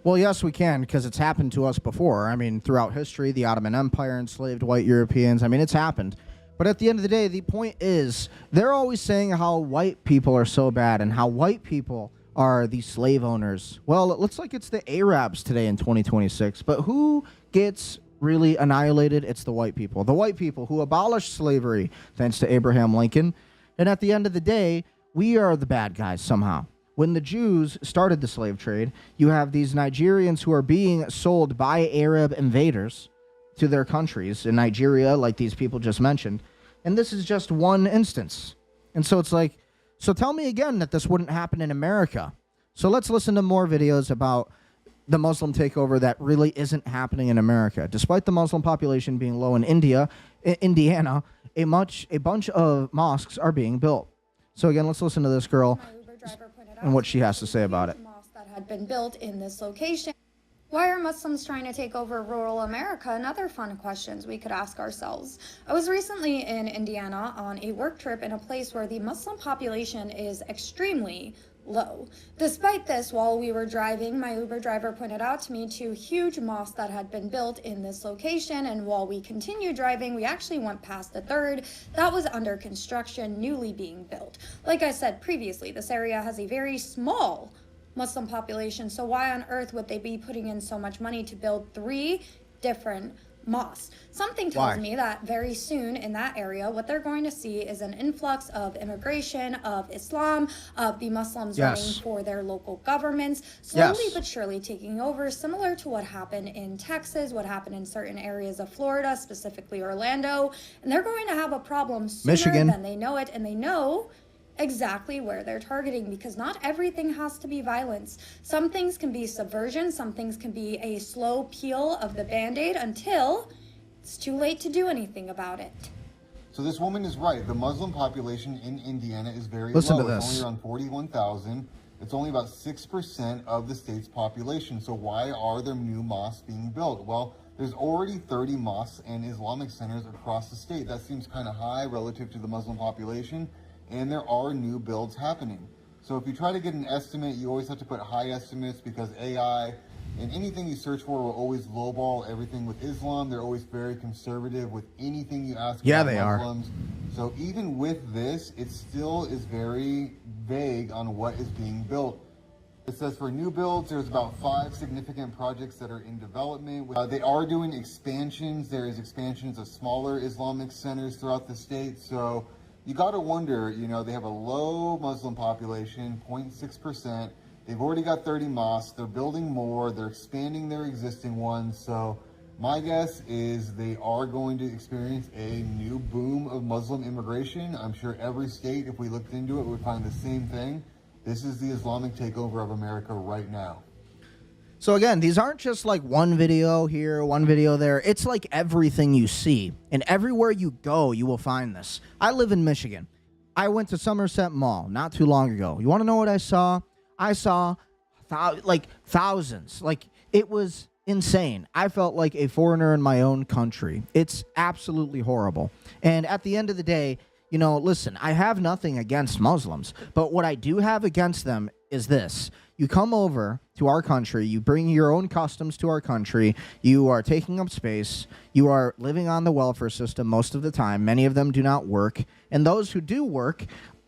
Well, yes, we can, because it's happened to us before. I mean, throughout history, the Ottoman Empire enslaved white Europeans. I mean, it's happened. But at the end of the day, the point is, they're always saying how white people are so bad and how white people are the slave owners? Well, it looks like it's the Arabs today in 2026. But who gets really annihilated? It's the white people. The white people who abolished slavery thanks to Abraham Lincoln. And at the end of the day, we are the bad guys somehow. When the Jews started the slave trade, you have these Nigerians who are being sold by Arab invaders to their countries in Nigeria, like these people just mentioned. And this is just one instance. And so it's like, so tell me again that this wouldn't happen in America. So let's listen to more videos about the Muslim takeover that really isn't happening in America. Despite the Muslim population being low in Indiana, a bunch of mosques are being built. So again, let's listen to this girl and what she has to say about it. That had been built in this location. Why are Muslims trying to take over rural America? And other fun questions we could ask ourselves. I was recently in Indiana on a work trip in a place where the Muslim population is extremely low. Despite this, while we were driving, my Uber driver pointed out to me two huge mosques that had been built in this location, and while we continued driving, we actually went past the third that was under construction, newly being built. Like I said previously, this area has a very small Muslim population, so why on earth would they be putting in so much money to build 3 different mosques? Something tells me that very soon in that area, what they're going to see is an influx of immigration, of Islam, of the Muslims running for their local governments, slowly but surely taking over, similar to what happened in Texas, what happened in certain areas of Florida, specifically Orlando. And they're going to have a problem sooner than they know it, and they know exactly where they're targeting, because not everything has to be violence. Some things can be subversion, some things can be a slow peel of the band-aid until it's too late to do anything about it. So this woman is right. The Muslim population in Indiana is very Listen low. to this. It's only around 41,000. It's only about 6% of the state's population. So why are there new mosques being built? Well, there's already 30 mosques and Islamic centers across the state. That seems kind of high relative to the Muslim population. And there are new builds happening. So if you try to get an estimate, you always have to put high estimates, because AI and anything you search for will always lowball everything with Islam. They're always very conservative with anything you ask about Muslims. So even with this, it still is very vague on what is being built. It says for new builds, there's about 5 significant projects that are in development. They are doing expansions. There is expansions of smaller Islamic centers throughout the state. So you got to wonder, you know, they have a low Muslim population, 0.6%. They've already got 30 mosques. They're building more. They're expanding their existing ones. So my guess is they are going to experience a new boom of Muslim immigration. I'm sure every state, if we looked into it, would find the same thing. This is the Islamic takeover of America right now. So again, these aren't just like one video here, one video there. It's like everything you see. And everywhere you go, you will find this. I live in Michigan. I went to Somerset Mall not too long ago. You want to know what I saw? I saw like thousands. Like, it was insane. I felt like a foreigner in my own country. It's absolutely horrible. And at the end of the day, you know, listen, I have nothing against Muslims, but what I do have against them is this. You come over to our country, you bring your own customs to our country, you are taking up space, you are living on the welfare system most of the time. Many of them do not work, and those who do work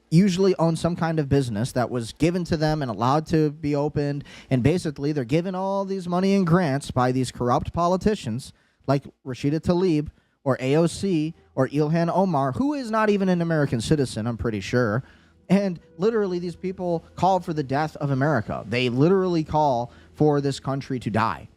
usually own some kind of business that was given to them and allowed to be opened, and basically they're given all these money and grants by these corrupt politicians like Rashida Tlaib or AOC or Ilhan Omar, who is not even an American citizen, I'm pretty sure. And literally these people call for the death of America. They literally call for this country to die.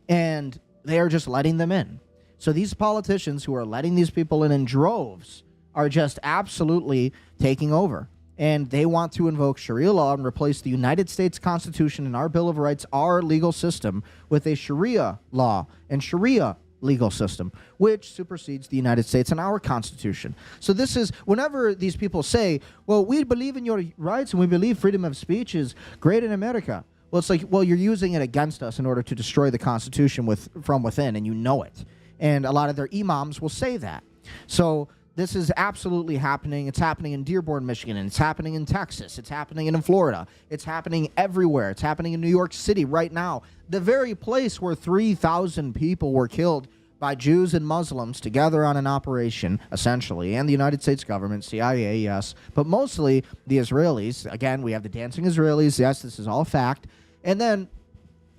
And they are just letting them in. So these politicians who are letting these people in droves are just absolutely taking over. And they want to invoke Sharia law and replace the United States Constitution and our Bill of Rights, our legal system, with a Sharia law and Sharia legal system, which supersedes the United States and our Constitution. So this is, whenever these people say, well, we believe in your rights and we believe freedom of speech is great in America. Well, it's like, well, you're using it against us in order to destroy the Constitution from within, and you know it. And a lot of their imams will say that. So this is absolutely happening. It's happening in Dearborn, Michigan, and it's happening in Texas. It's happening in Florida. It's happening everywhere. It's happening in New York City right now. The very place where 3,000 people were killed by Jews and Muslims together on an operation, essentially, and the United States government, CIA, yes, but mostly the Israelis. Again, we have the dancing Israelis. Yes, this is all fact. And then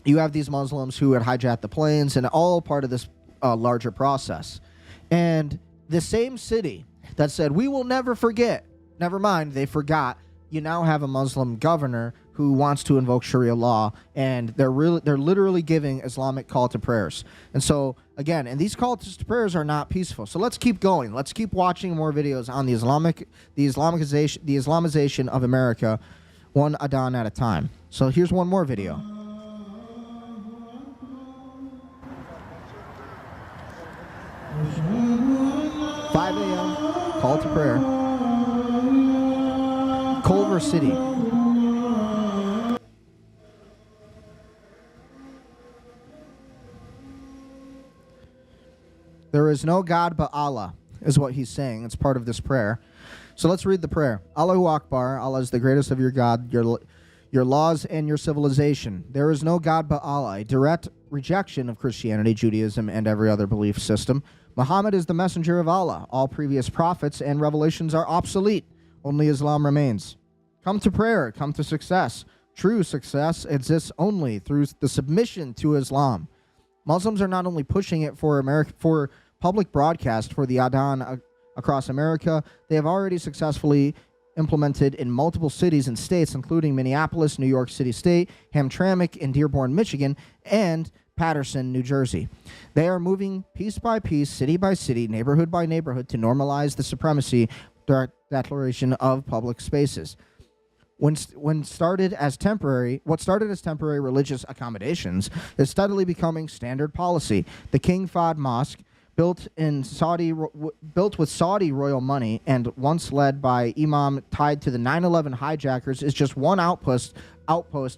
you have these Muslims who had hijacked the planes, and all part of this larger process. And the same city that said, we will never forget, never mind, they forgot. You now have a Muslim governor who wants to invoke Sharia law, and they're literally giving Islamic call to prayers. And so, again, and these calls to prayers are not peaceful. So let's keep going. Let's keep watching more videos on the Islamization of America, one adhan at a time. So here's one more video. 5 a.m. call to prayer. Culver City. There is no God but Allah, is what he's saying. It's part of this prayer. So let's read the prayer. Allahu Akbar. Allah is the greatest of your God, your laws and your civilization. There is no God but Allah. A direct rejection of Christianity, Judaism, and every other belief system. Muhammad is the messenger of Allah. All previous prophets and revelations are obsolete. Only Islam remains. Come to prayer. Come to success. True success exists only through the submission to Islam. Muslims are not only pushing it for public broadcast for the adhan across America, they have already successfully implemented in multiple cities and states, including Minneapolis, New York City State, Hamtramck in Dearborn, Michigan, and Paterson, New Jersey. They are moving piece by piece, city by city, neighborhood by neighborhood to normalize the supremacy declaration of public spaces. What started as temporary religious accommodations is steadily becoming standard policy. The King Fahd Mosque, built with Saudi royal money and once led by imam tied to the 9/11 hijackers, is just one outpost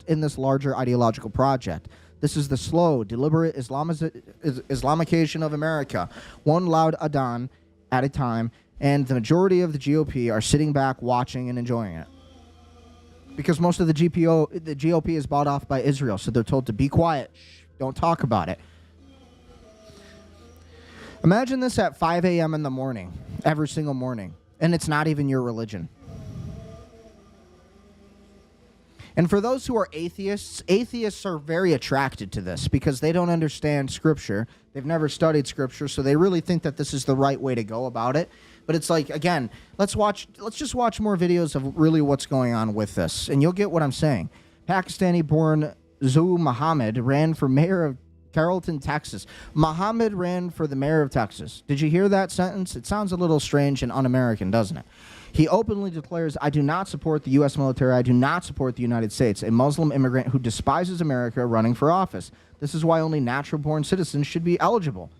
in this larger ideological project. This is the slow, deliberate Islamication of America, one loud adhan at a time, and the majority of the GOP are sitting back watching and enjoying it. Because most of the GOP is bought off by Israel, so they're told to be quiet, don't talk about it. Imagine this at 5 a.m. in the morning, every single morning, and it's not even your religion. And for those who are atheists are very attracted to this because they don't understand Scripture. They've never studied Scripture, so they really think that this is the right way to go about it. But it's like, again, let's just watch more videos of really what's going on with this, and you'll get what I'm saying. Pakistani-born Zul Muhammad ran for mayor of Carrollton, Texas. Muhammad ran for the mayor of Texas. Did you hear that sentence? It sounds a little strange and un-American, doesn't it? He openly declares, I do not support the U.S. military. I do not support the United States. A Muslim immigrant who despises America running for office. This is why only natural-born citizens should be eligible.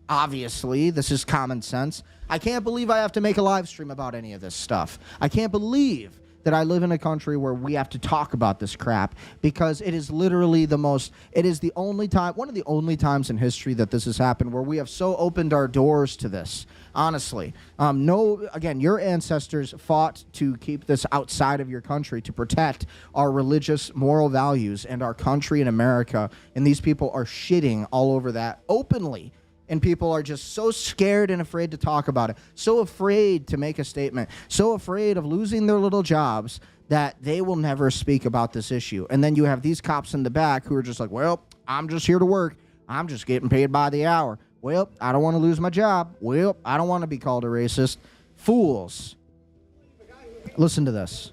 Obviously, this is common sense. I can't believe I have to make a live stream about any of this stuff. I can't believe that I live in a country where we have to talk about this crap because it is literally one of the only times in history that this has happened where we have so opened our doors to this. Honestly, again, your ancestors fought to keep this outside of your country to protect our religious moral values and our country in America, and these people are shitting all over that openly. And people are just so scared and afraid to talk about it, so afraid to make a statement, so afraid of losing their little jobs that they will never speak about this issue. And then you have these cops in the back who are just like, well, I'm just here to work. I'm just getting paid by the hour. Well, I don't want to lose my job. Well, I don't want to be called a racist. Fools. Listen to this.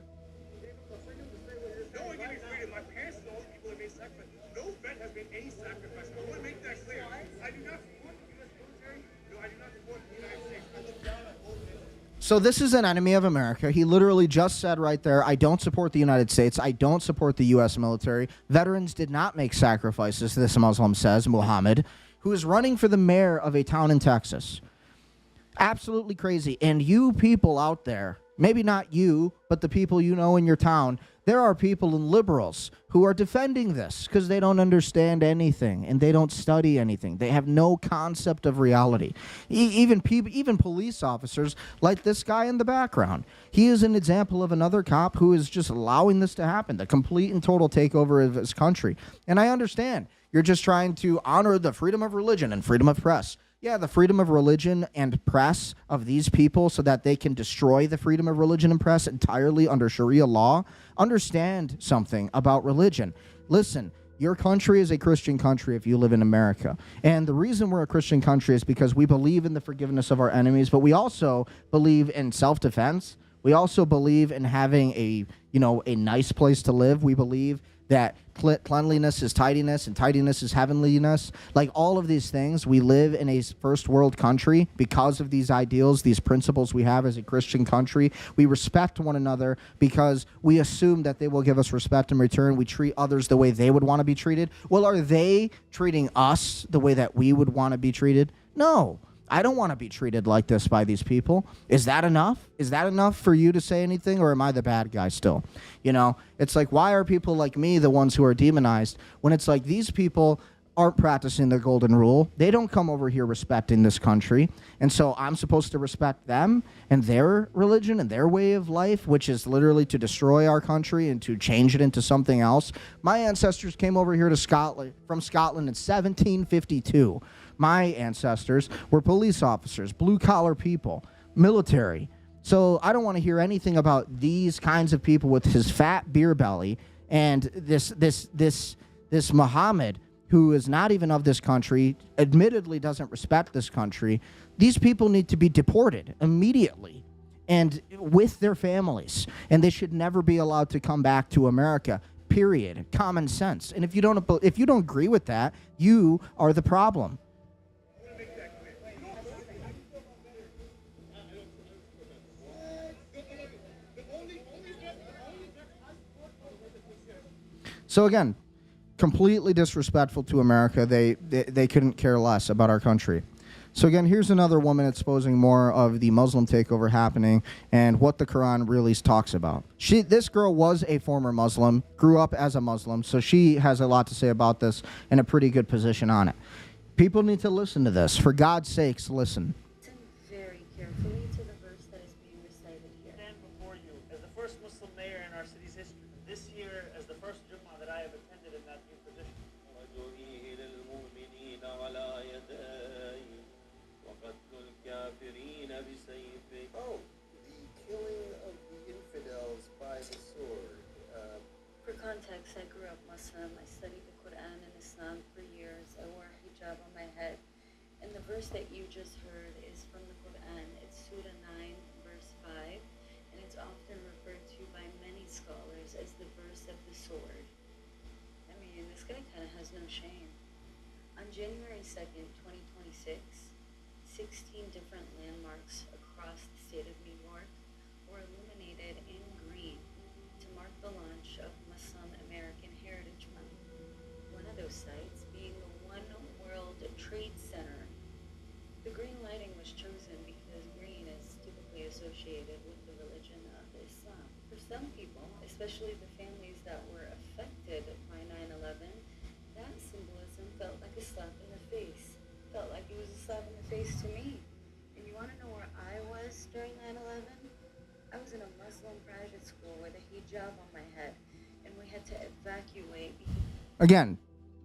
So this is an enemy of America. He literally just said right there, I don't support the United States. I don't support the U.S. military. Veterans did not make sacrifices, this Muslim says, Muhammad, who is running for the mayor of a town in Texas. Absolutely crazy. And you people out there, maybe not you, but the people you know in your town, there are people and liberals who are defending this because they don't understand anything and they don't study anything. They have no concept of reality. Even police officers like this guy in the background. He is an example of another cop who is just allowing this to happen, the complete and total takeover of his country. And I understand. You're just trying to honor the freedom of religion and freedom of press. Yeah, the freedom of religion and press of these people so that they can destroy the freedom of religion and press entirely under Sharia law. Understand something about religion. Listen, your country is a Christian country if you live in America. And the reason we're a Christian country is because we believe in the forgiveness of our enemies, but we also believe in self-defense. We also believe in having a nice place to live. We believe that cleanliness is tidiness and tidiness is heavenliness. Like all of these things, we live in a first world country because of these ideals, these principles we have as a Christian country. We respect one another because we assume that they will give us respect in return. We treat others the way they would want to be treated. Well, are they treating us the way that we would want to be treated? No. I don't want to be treated like this by these people. Is that enough? Is that enough for you to say anything, or am I the bad guy still? It's like, why are people like me the ones who are demonized when it's like these people aren't practicing the golden rule? They don't come over here respecting this country, and so I'm supposed to respect them and their religion and their way of life, which is literally to destroy our country and to change it into something else. My ancestors came over here to Scotland from Scotland in 1752. My ancestors were police officers, blue-collar people, military. So I don't want to hear anything about these kinds of people with his fat beer belly and this Muhammad who is not even of this country, admittedly doesn't respect this country. These people need to be deported immediately and with their families, and they should never be allowed to come back to America. Period. Common sense. And if you don't agree with that, you are the problem. So again, completely disrespectful to America. They couldn't care less about our country. So again, here's another woman exposing more of the Muslim takeover happening and what the Quran really talks about. This girl was a former Muslim, grew up as a Muslim, so she has a lot to say about this and a pretty good position on it. People need to listen to this. For God's sakes, listen. Listen very carefully to the verse that is being recited here. I stand before you as the first Muslim mayor in our city's history. This year as the first Jummah that I have attended in that new position. Oh, the killing of the infidels by the sword. For context, I grew up Muslim. I studied the Quran and Islam for years. I wore a hijab on my head. And the verse that you just heard is from the Quran. It's Surah 9, verse 5. And it's often referred to by many scholars as the verse of the sword. I mean, this guy kind of has no shame. On January 2nd, 2026, 16 different landmarks across the state of New York were illuminated in green to mark the launch of Muslim American Heritage Month. One of those sites being the One World Trade Center. The green lighting was chosen because green is typically associated with the religion of Islam. For some people, especially the families that were affected by 9/11, that symbolism felt like a slap in the face. Felt like it was a slap in the face to me. And you want to know where I was during 9/11? I was in a Muslim private school with a hijab on my head, and we had to evacuate. Again,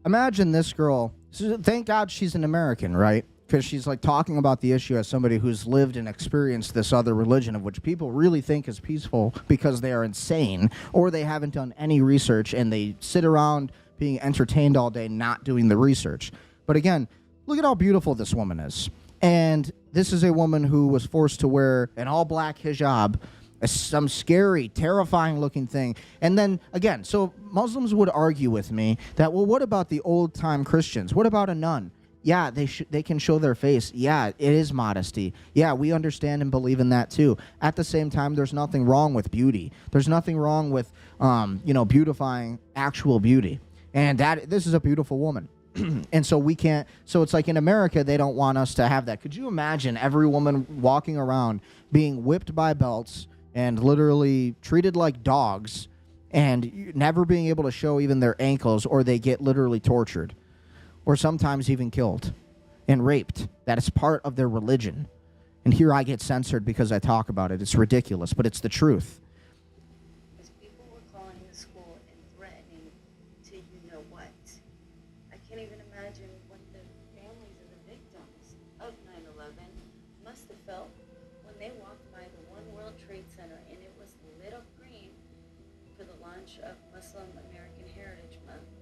imagine this girl. Thank God she's an American, right? Because she's like talking about the issue as somebody who's lived and experienced this other religion of which people really think is peaceful because they are insane or they haven't done any research and they sit around being entertained all day not doing the research. But again, look at how beautiful this woman is. And this is a woman who was forced to wear an all-black hijab, some scary, terrifying-looking thing. And then, again, so Muslims would argue with me that, well, what about the old-time Christians? What about a nun? Yeah, they can show their face. Yeah, it is modesty. Yeah, we understand and believe in that too. At the same time, there's nothing wrong with beauty. There's nothing wrong with, beautifying actual beauty. And this is a beautiful woman. And so we can't, so it's like in America, they don't want us to have that. Could you imagine every woman walking around being whipped by belts and literally treated like dogs and never being able to show even their ankles, or they get literally tortured or sometimes even killed and raped? That is part of their religion. And here I get censored because I talk about it. It's ridiculous, but it's the truth. People were calling the school and threatening to you know what. I can't even imagine what the families of the victims of March of Muslim American Heritage Month.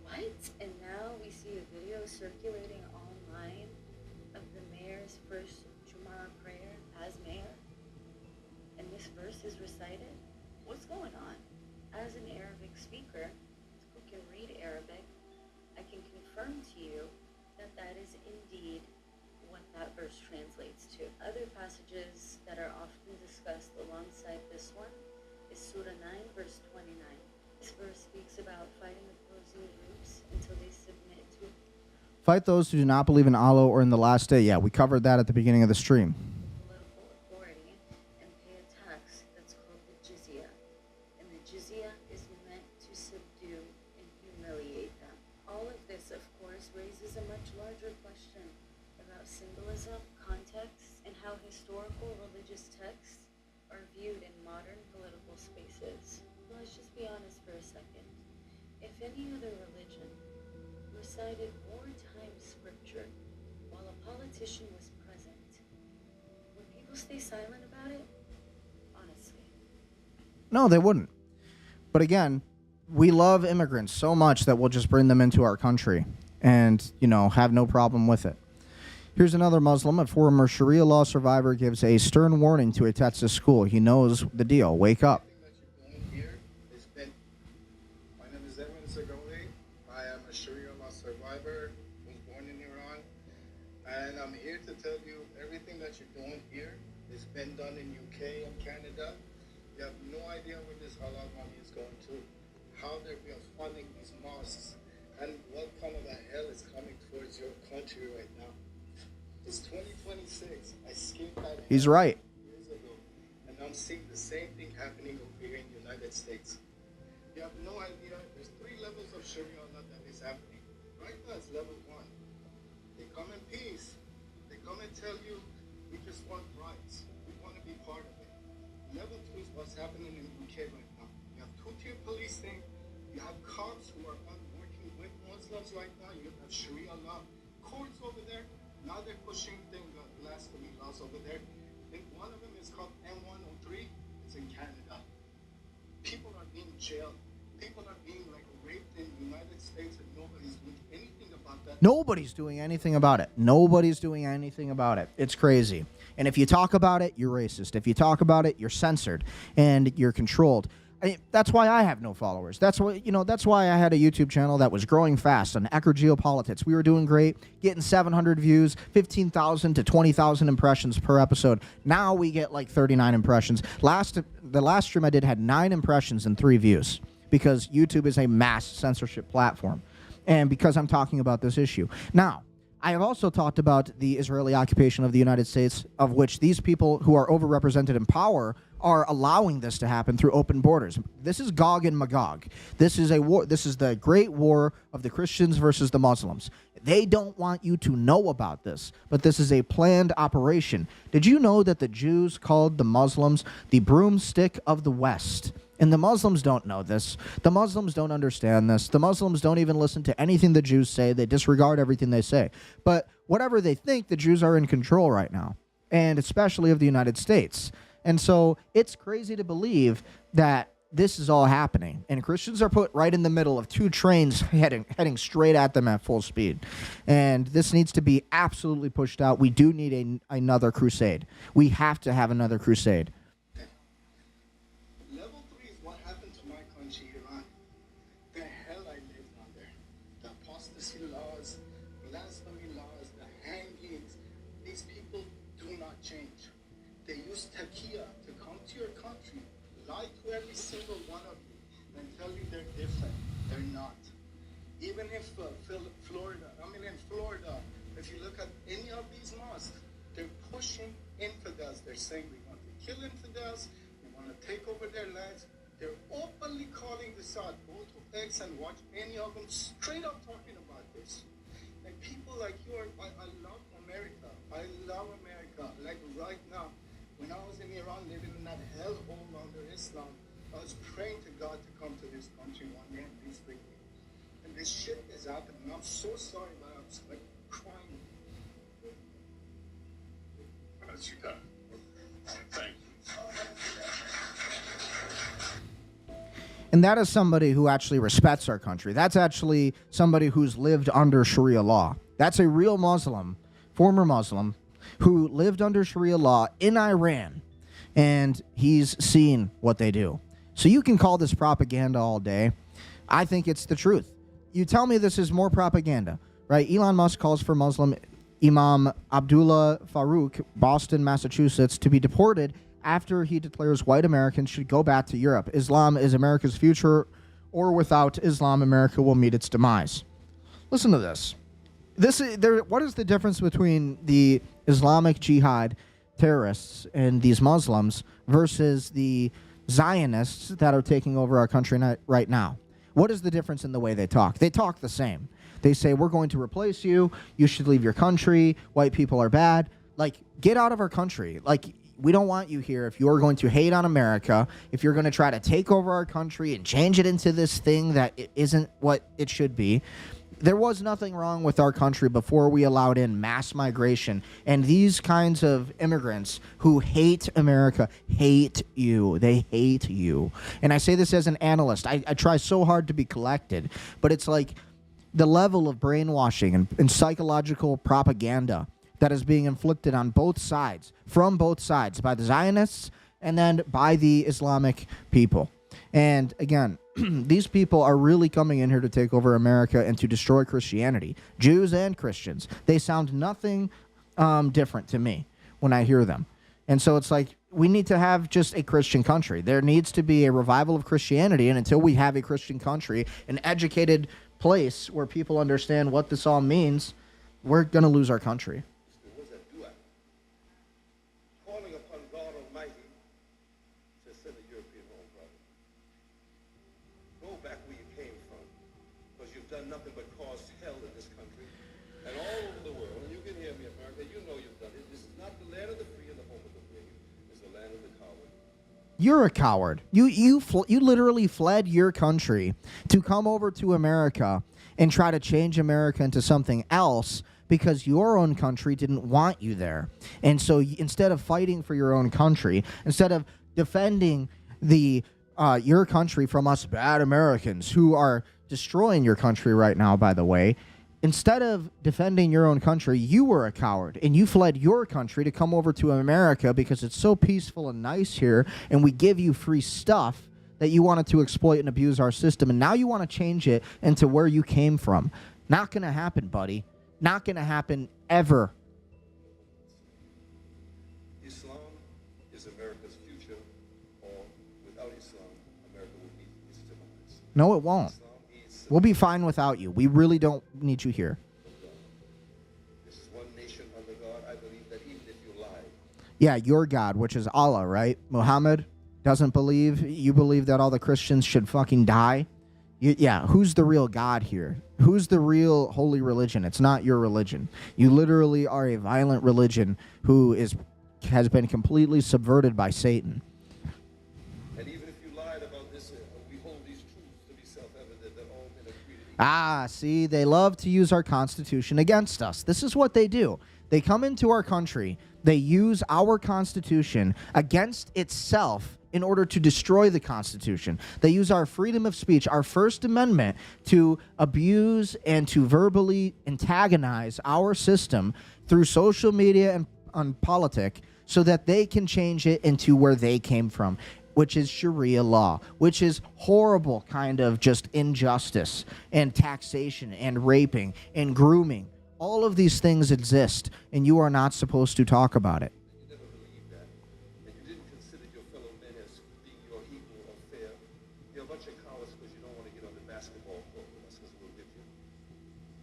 What? And now we see a video circulating online of the mayor's first Jumu'ah prayer as mayor? And this verse is recited? What's going on? As an Arabic speaker who can read Arabic, I can confirm to you that that is indeed what that verse translates to. Other passages that are often discussed alongside this one is Surah 9, verse 29. This verse speaks about fighting opposing groups until they submit to Fight those who do not believe in Allah or in the last day. Yeah, we covered that at the beginning of the stream. political authority and pay a tax that's called the jizya. And the jizya is meant to subdue and humiliate them. All of this, of course, raises a much larger question about symbolism, context, and how historical religious texts are viewed in modern political spaces. Let's just be honest for a second. If any other religion recited wartime scripture while a politician was present, would people stay silent about it? Honestly. No, they wouldn't. But again, we love immigrants so much that we'll just bring them into our country and, have no problem with it. Here's another Muslim. A former Sharia law survivor gives a stern warning to a Texas school. He knows the deal. Wake up. My name is Edwin Segoli. I am a Sharia law survivor, was born in Iran, and I'm here to tell you everything that you're doing here has been done in UK and Canada. You have no idea where this halal money is going to, how they're funding these mosques, and what kind of a hell is coming towards your country right now. It's 2026. I escaped that He's right. years ago, and I'm seeing the same thing happening over here in the United States. You have no idea. There's 3 levels of Sharia law that is happening. Right now it's level 1. They come in peace. They come and tell you, we just want rights. We want to be part of it. Level 2 is what's happening in the UK right now. You have 2-tier policing. You have cops who are working with Muslims right now. You have Sharia law courts over there. Now they're pushing blasphemy laws over there. I think one of them is called M103. It's in Canada. People are being jailed. People are being raped in the United States, and nobody's doing anything about that. Nobody's doing anything about it. Nobody's doing anything about it. It's crazy. And if you talk about it, you're racist. If you talk about it, you're censored and you're controlled. That's why I have no followers. That's why I had a YouTube channel that was growing fast on Ecker Geopolitics. We were doing great, getting 700 views, 15,000 to 20,000 impressions per episode. Now we get 39 impressions. The last stream I did had 9 impressions and 3 views because YouTube is a mass censorship platform, and because I'm talking about this issue. Now, I have also talked about the Israeli occupation of the United States, of which these people who are overrepresented in power are allowing this to happen through open borders. This is Gog and Magog. This is a war. This is the great war of the Christians versus the Muslims. They don't want you to know about this, but this is a planned operation. Did you know that the Jews called the Muslims the broomstick of the West? And the Muslims don't know this. The Muslims don't understand this. The Muslims don't even listen to anything the Jews say. They disregard everything they say. But whatever they think, the Jews are in control right now, and especially of the United States. And so it's crazy to believe that this is all happening. And Christians are put right in the middle of 2 trains heading straight at them at full speed. And this needs to be absolutely pushed out. We do need another crusade. We have to have another crusade. Level 3 is what happened to my country, Iran. The hell I lived under. The apostasy laws, blasphemy laws, the hangings. These people do not change. They use taqiyya to come to your country, lie to every single one of you, and tell you they're different. They're not. Even if in Florida, if you look at any of these mosques, they're pushing infidels. They're saying we want to kill infidels, we want to take over their lands. They're openly calling this out. Go to X and watch any of them straight up talking about this. And people like you I love America. I love America. Like right now, when I was in Iran living in that hellhole under Islam, I was praying to God to come to this country one day and be free. And this shit is happening. I'm so sorry, but I was crying. As you done. Thank you. And that is somebody who actually respects our country. That's actually somebody who's lived under Sharia law. That's a real Muslim, former Muslim, who lived under Sharia law in Iran, and he's seen what they do. So you can call this propaganda all day. I think it's the truth. You tell me this is more propaganda, right? Elon Musk calls for Muslim Imam Abdullah Farouk, Boston, Massachusetts, to be deported after he declares white Americans should go back to Europe. Islam is America's future, or without Islam, America will meet its demise. Listen to this. What is the difference between the Islamic Jihad terrorists and these Muslims versus the Zionists that are taking over our country right now? What is the difference in the way they talk? They talk the same. They say, we're going to replace you. You should leave your country. White people are bad. Like, get out of our country. Like, we don't want you here. If you're going to hate on America, if you're going to try to take over our country and change it into this thing that it isn't what it should be. There was nothing wrong with our country before we allowed in mass migration. And these kinds of immigrants who hate America hate you. They hate you. And I say this as an analyst. I try so hard to be collected. But it's like the level of brainwashing and psychological propaganda that is being inflicted on both sides, from both sides, by the Zionists and then by the Islamic people. And again, these people are really coming in here to take over America and to destroy Christianity, Jews and Christians. They sound nothing different to me when I hear them. And so it's like, we need to have just a Christian country. There needs to be a revival of Christianity, and until we have a Christian country, an educated place where people understand what this all means, we're going to lose our country. Calling upon God Almighty to send a European home, brother. Go back where you came from, because you've done nothing but cause hell in this country and all over the world. And you can hear me, America. You know you've done it. This is not the land of the free and the home of the brave. It's the land of the coward. You're a coward. You literally fled your country to come over to America and try to change America into something else because your own country didn't want you there. And so instead of fighting for your own country, instead of defending your country from us bad Americans who are destroying your country right now, by the way, instead of defending your own country, you were a coward, and you fled your country to come over to America because it's so peaceful and nice here, and we give you free stuff that you wanted to exploit and abuse our system, and now you want to change it into where you came from. Not going to happen, buddy. Not going to happen ever. Islam is America's future, or without Islam, America will meet its demise. No, it won't. We'll be fine without you. We really don't need you here. This is one nation under God. I believe that even if you lie. Yeah, your God, which is Allah, right? Muhammad doesn't believe. You believe that all the Christians should fucking die? Yeah, who's the real God here? Who's the real holy religion? It's not your religion. You literally are a violent religion who has been completely subverted by Satan. And even if you lied about this, we hold these truths to be self-evident that all men are created. Ah, see, they love to use our Constitution against us. This is what they do. They come into our country, they use our Constitution against itself in order to destroy the Constitution. They use our freedom of speech, our First Amendment, to abuse and to verbally antagonize our system through social media and on politics so that they can change it into where they came from, which is Sharia law, which is horrible kind of just injustice and taxation and raping and grooming. All of these things exist, and you are not supposed to talk about it. You never believed that. And you didn't consider your fellow men as being your equal or fair. You're a bunch of cowards because you don't want to get on the basketball court with us because we'll get you.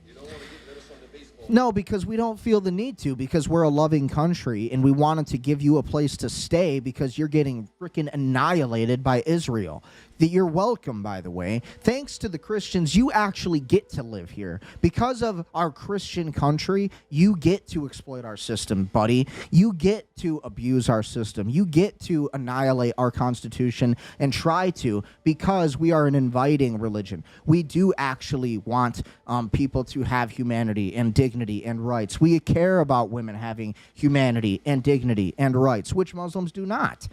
You don't want to let us on the baseball court. No, because we don't feel the need to, because we're a loving country, and we wanted to give you a place to stay because you're getting freaking annihilated by Israel. That you're welcome, by the way. Thanks to the Christians, you actually get to live here. Because of our Christian country, you get to exploit our system, buddy. You get to abuse our system. You get to annihilate our Constitution and try to, because we are an inviting religion. We do actually want people to have humanity and dignity and rights. We care about women having humanity and dignity and rights, which Muslims do not.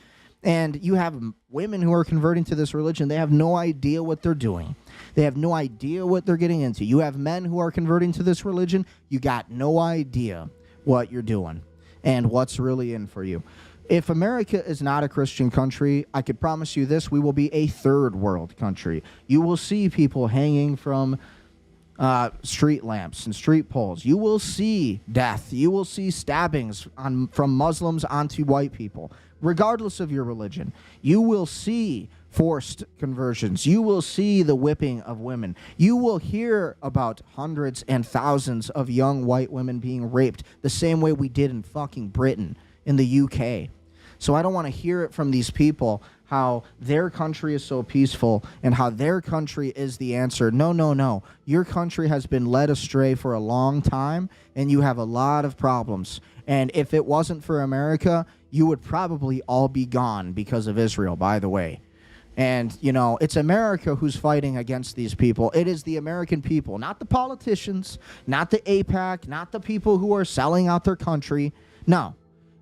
And you have women who are converting to this religion. They have no idea what they're doing. They have no idea what they're getting into. You have men who are converting to this religion. You got no idea what you're doing and what's really in for you. If America is not a Christian country, I could promise you this, we will be a third world country. You will see people hanging from street lamps and street poles. You will see death. You will see stabbings from Muslims onto white people, regardless of your religion. You will see forced conversions. You will see the whipping of women. You will hear about hundreds and thousands of young white women being raped the same way we did in fucking Britain, in the UK. So I don't want to hear it from these people how their country is so peaceful and how their country is the answer. No, no, no. Your country has been led astray for a long time, and you have a lot of problems. And if it wasn't for America, you would probably all be gone because of Israel, by the way. And, you know, it's America who's fighting against these people. It is the American people, not the politicians, not the AIPAC, not the people who are selling out their country. No,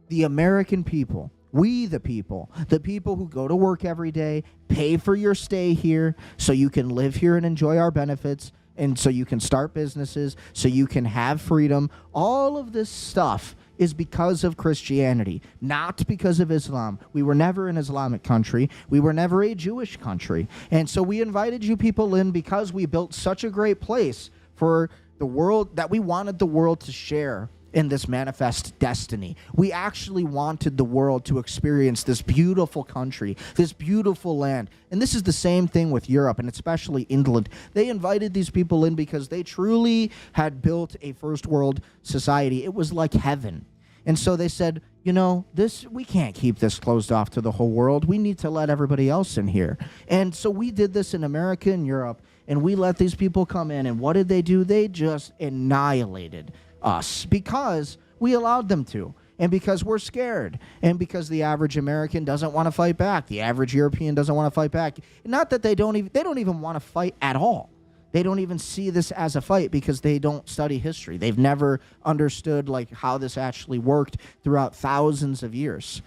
the American people. We, the people who go to work every day, pay for your stay here so you can live here and enjoy our benefits, and so you can start businesses, so you can have freedom. All of this stuff is because of Christianity, not because of Islam. We were never an Islamic country. We were never a Jewish country. And so we invited you people in because we built such a great place for the world that we wanted the world to share in this manifest destiny. We actually wanted the world to experience this beautiful country, this beautiful land. And this is the same thing with Europe, and especially England. They invited these people in because they truly had built a first world society. It was like heaven. And so they said, you know, we can't keep this closed off to the whole world. We need to let everybody else in here. And so we did this in America and Europe, and we let these people come in. And what did they do? They just annihilated us because we allowed them to, and because we're scared, and because the average American doesn't want to fight back. The average European doesn't want to fight back. Not that they don't even want to fight at all. They don't even see this as a fight because they don't study history. They've never understood like how this actually worked throughout thousands of years.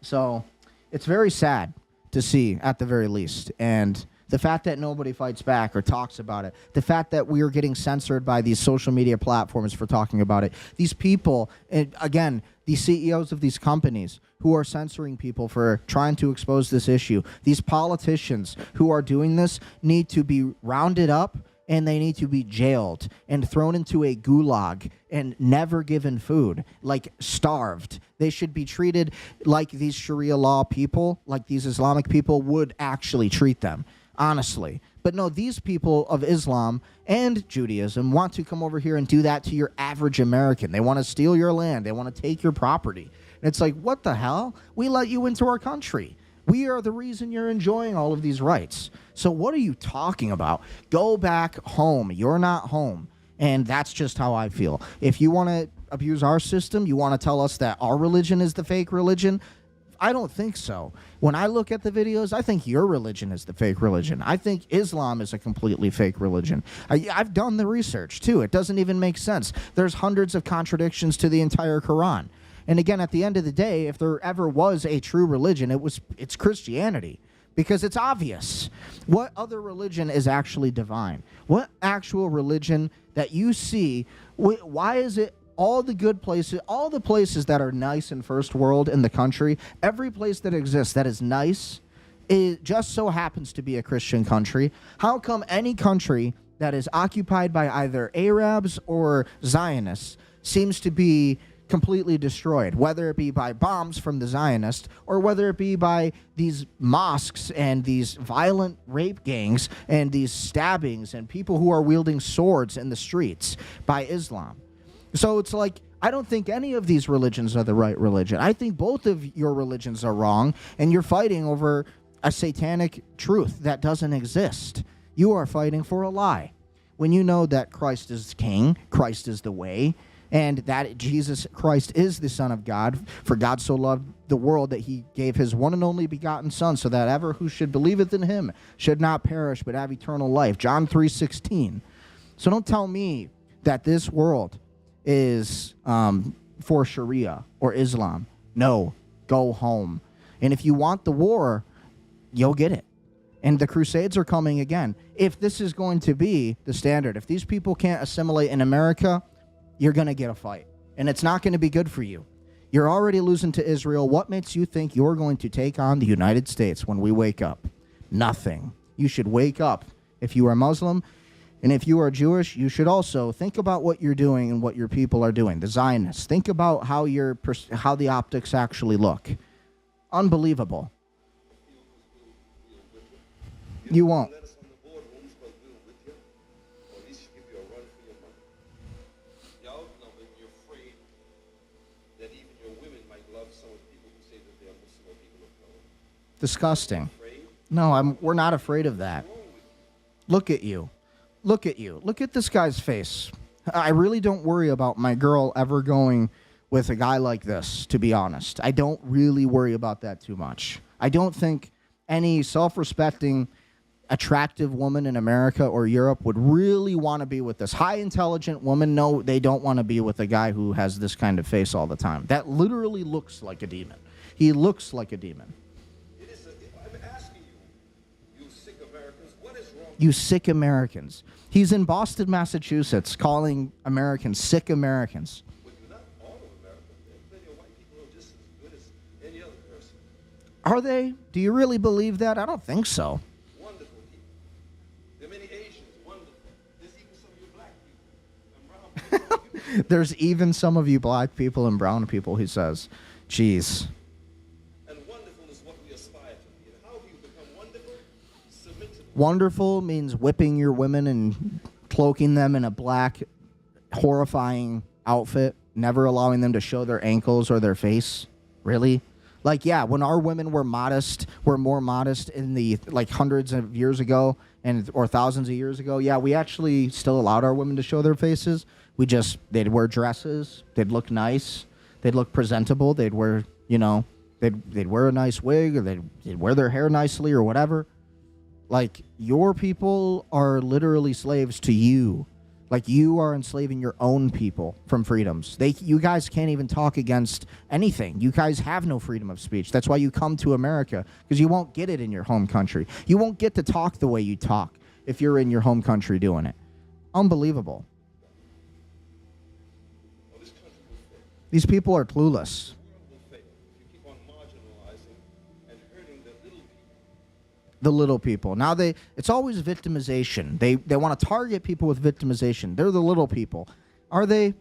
So it's very sad to see, at the very least. And the fact that nobody fights back or talks about it, the fact that we are getting censored by these social media platforms for talking about it, these people, and again, the CEOs of these companies who are censoring people for trying to expose this issue, these politicians who are doing this need to be rounded up, and they need to be jailed and thrown into a gulag and never given food, like starved. They should be treated like these Sharia law people, like these Islamic people would actually treat them. Honestly. But no, these people of Islam and Judaism want to come over here and do that to your average American. They want to steal your land. They want to take your property. And it's like, what the hell? We let you into our country. We are the reason you're enjoying all of these rights. So what are you talking about? Go back home. You're not home. And that's just how I feel. If you want to abuse our system, you want to tell us that our religion is the fake religion, I don't think so. When I look at the videos, I think your religion is the fake religion. I think Islam is a completely fake religion. I've done the research, too. It doesn't even make sense. There's hundreds of contradictions to the entire Quran. And again, at the end of the day, if there ever was a true religion, it's Christianity. Because it's obvious. What other religion is actually divine? What actual religion that you see, why is it all the good places, all the places that are nice in first world in the country, every place that exists that is nice, it just so happens to be a Christian country? How come any country that is occupied by either Arabs or Zionists seems to be completely destroyed, whether it be by bombs from the Zionists or whether it be by these mosques and these violent rape gangs and these stabbings and people who are wielding swords in the streets by Islam? So it's like, I don't think any of these religions are the right religion. I think both of your religions are wrong, and you're fighting over a satanic truth that doesn't exist. You are fighting for a lie. When you know that Christ is king, Christ is the way, and that Jesus Christ is the Son of God, for God so loved the world that he gave his one and only begotten Son, so that ever who should believeth in him should not perish but have eternal life. John 3:16. So don't tell me that this world is for Sharia or Islam. No, go home. And if you want the war, you'll get it. And the Crusades are coming again. If this is going to be the standard, if these people can't assimilate in America, you're going to get a fight. And it's not going to be good for you. You're already losing to Israel. What makes you think you're going to take on the United States when we wake up? Nothing. You should wake up. If you are Muslim and if you are Jewish, you should also think about what you're doing and what your people are doing. The Zionists. Think about how the optics actually look. Unbelievable. You won't. Disgusting. No, we're not afraid of that. Look at you. Look at you. Look at this guy's face. I really don't worry about my girl ever going with a guy like this, to be honest. I don't really worry about that too much. I don't think any self-respecting, attractive woman in America or Europe would really want to be with this high intelligent woman. No, they don't want to be with a guy who has this kind of face all the time. That literally looks like a demon. He looks like a demon. You sick Americans. He's in Boston, Massachusetts, calling Americans sick Americans. Are they? Do you really believe that? I don't think so. There's even some of you black people and brown people, he says. Jeez. Wonderful means whipping your women and cloaking them in a black, horrifying outfit, never allowing them to show their ankles or their face. Really? Like, yeah, when our women were more modest in the, like, hundreds of years ago or thousands of years ago, yeah, we actually still allowed our women to show their faces. They'd wear dresses, they'd look nice, they'd look presentable, they'd wear, they'd wear a nice wig, or they'd wear their hair nicely or whatever. Like, your people are literally slaves to you. Like, you are enslaving your own people from freedoms. You guys can't even talk against anything. You guys have no freedom of speech. That's why you come to America, because you won't get it in your home country. You won't get to talk the way you talk if you're in your home country doing it. Unbelievable. These people are clueless. The little people. Now it's always victimization. They want to target people with victimization. They're the little people. Are they?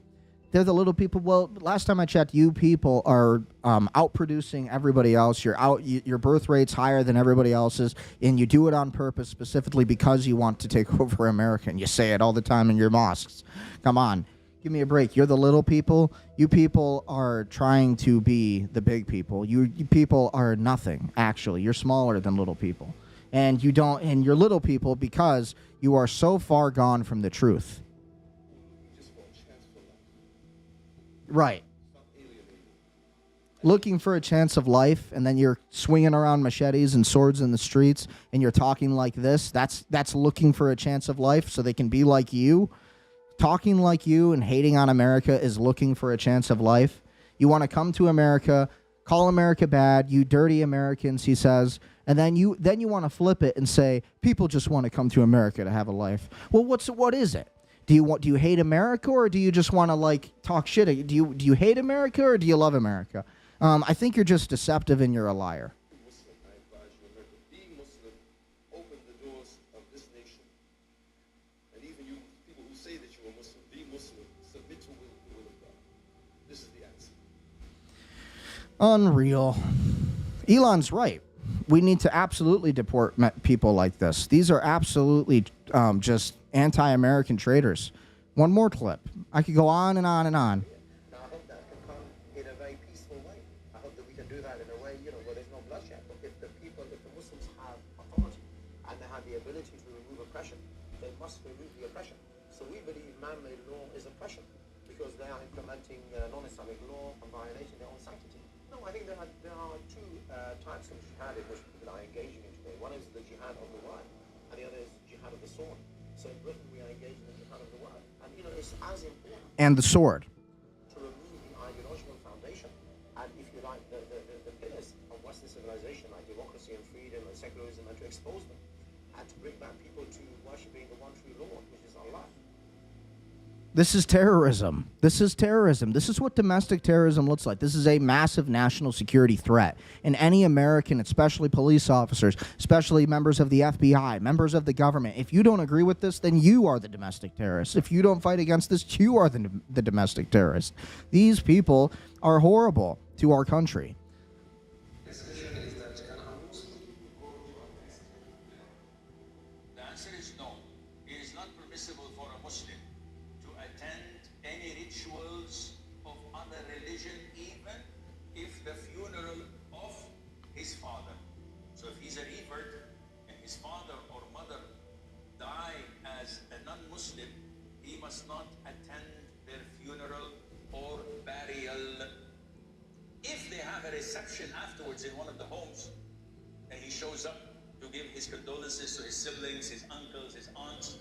They're the little people. Well, last time I checked, you people are outproducing everybody else. Your birth rate's higher than everybody else's, and you do it on purpose, specifically because you want to take over America. And you say it all the time in your mosques. Come on, give me a break. You're the little people. You people are trying to be the big people. You people are nothing. Actually, you're smaller than little people. And you're little people because you are so far gone from the truth. Right. Looking for a chance of life, and then you're swinging around machetes and swords in the streets, and you're talking like this. That's looking for a chance of life so they can be like you. Talking like you and hating on America is looking for a chance of life. You want to come to America, call America bad, you dirty Americans, he says. And then you want to flip it and say people just want to come to America to have a life. Well, what is it? Do you hate America, or do you just want to, like, talk shit? Do you hate America, or do you love America? I think you're just deceptive and you're a liar. Unreal. Elon's right. We need to absolutely deport people like this. These are absolutely just anti-American traitors. One more clip. I could go on and on and on. Now, I hope that can come in a very peaceful way. I hope that we can do that in a way, where there's no bloodshed. But if the Muslims have authority and they have the ability to remove oppression, they must remove the oppression. So we believe man-made law is oppression because they are implementing non-Islamic law and violating their own sanctity. No, I think there are two types of jihad in which people are engaging in today. One is the jihad of the word, and the other is jihad of the sword. So in Britain, we are engaging in the jihad of the word. And, it's as important. And the sword. To remove the ideological foundation, and if you like, the pillars of Western civilization. to expose them and to bring back people to worshiping the one true Lord, which is Allah. This is terrorism. This is terrorism. This is what domestic terrorism looks like. This is a massive national security threat. And any American, especially police officers, especially members of the FBI, members of the government, if you don't agree with this, then you are the domestic terrorist. If you don't fight against this, you are the domestic terrorist. These people are horrible to our country. Afterwards in one of the homes, and he shows up to give his condolences to his siblings, his uncles, his aunts.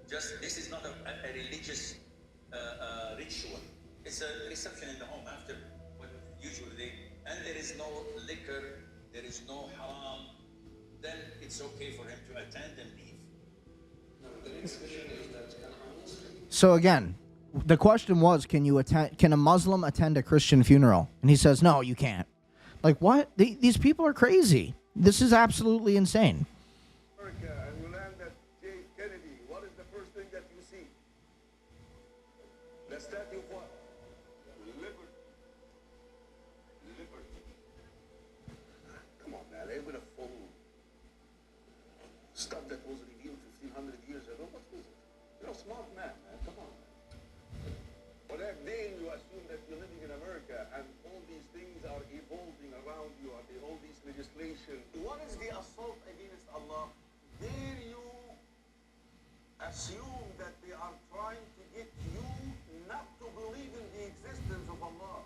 This is not a religious ritual. It's a reception in the home after what usually and there is no liquor, there is no haram, then it's okay for him to attend and leave. So again, the question was, can a Muslim attend a Christian funeral? And he says, no, you can't. Like, what? These people are crazy. This is absolutely insane. America, and you land at J. Kennedy. What is the first thing that you see? The statue of what? Liberty. Liberty. Come on, man. They would have full stuff that was revealed 1,500 years ago. What's this? You're a smart man, man. Come on. For that day, you assume that you're living in America and all these things are evolving around you, and all these legislation. What is the assault against Allah? Dare you assume that they are trying to get you not to believe in the existence of Allah?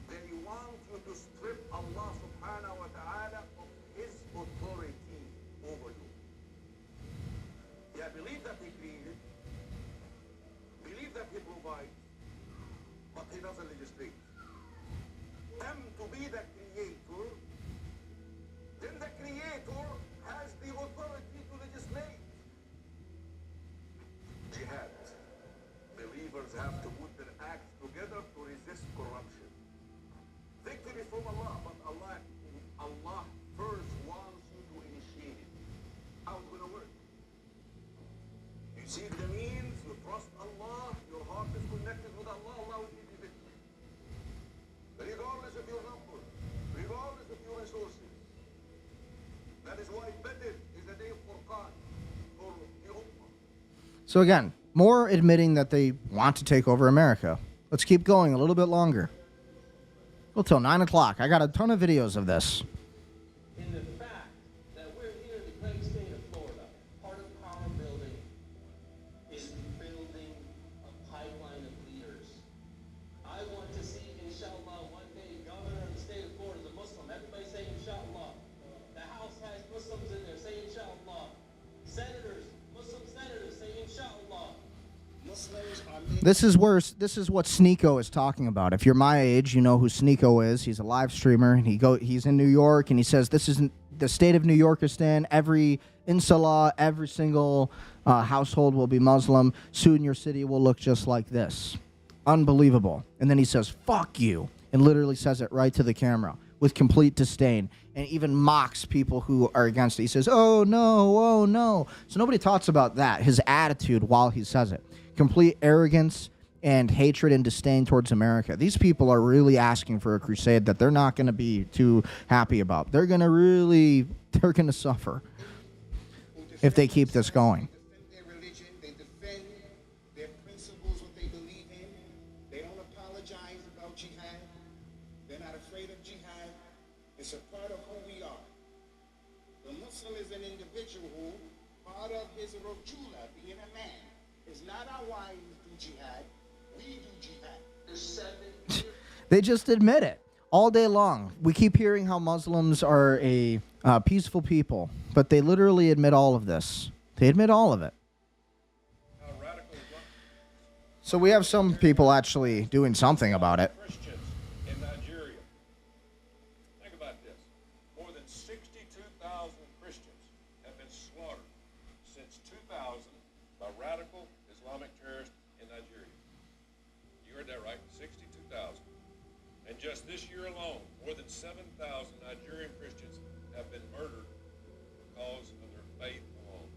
They want you to strip Allah subhanahu wa ta'ala of his authority over you. Yeah, believe that he created, believe that he provides, but he doesn't legislate. Them to be the creator, then the creator has the authority to legislate. Jihad. Believers have to put their acts together to resist corruption. Victory from Allah, but Allah first wants you to initiate it. How it's going to work? You seek the means, you trust Allah, your heart is connected with Allah, Allah will give you victory. Regardless of your number, regardless of your resources. That is why Badr is the day of Furqan for the Ummah. So again, more admitting that they want to take over America. Let's keep going a little bit longer. Well, till 9 o'clock. I got a ton of videos of this. In the fact that we're here in the great state of Florida, part of power building is building a pipeline of leaders. I want to see, inshallah, one day governor of the state of Florida is a Muslim. Everybody say inshallah. The House has Muslims in there. Say inshallah. Senators, Muslim senators, say inshallah. Muslims are This is what Sneeko is talking about. If you're my age, you know who Sneeko is. He's a live streamer, and he's in New York, and he says this isn't the state of New Yorkistan. Inshallah, every single household will be Muslim. Soon your city will look just like this. Unbelievable. And then he says, fuck you, and literally says it right to the camera with complete disdain, and even mocks people who are against it. He says, oh no. So nobody talks about that, his attitude while he says it. Complete arrogance and hatred and disdain towards America. These people are really asking for a crusade that they're not going to be too happy about. They're going to suffer if they keep this going. Their religion, they defend their principles, what they believe in. They don't apologize about jihad. They're not afraid of jihad. It's a part of who we are. The Muslim is an individual who, part of his rojula, being a man, is not our wives do jihad. We do jihad. They just admit it all day long. We keep hearing how Muslims are a peaceful people, but they literally admit all of this. They admit all of it. So we have some people actually doing something about it. Christians in Nigeria. Think about this. More than 62,000 by radical Islamic terrorists in Nigeria. You heard that right, 62,000. And just this year alone, more than 7,000 Nigerian Christians have been murdered because of their faith alone.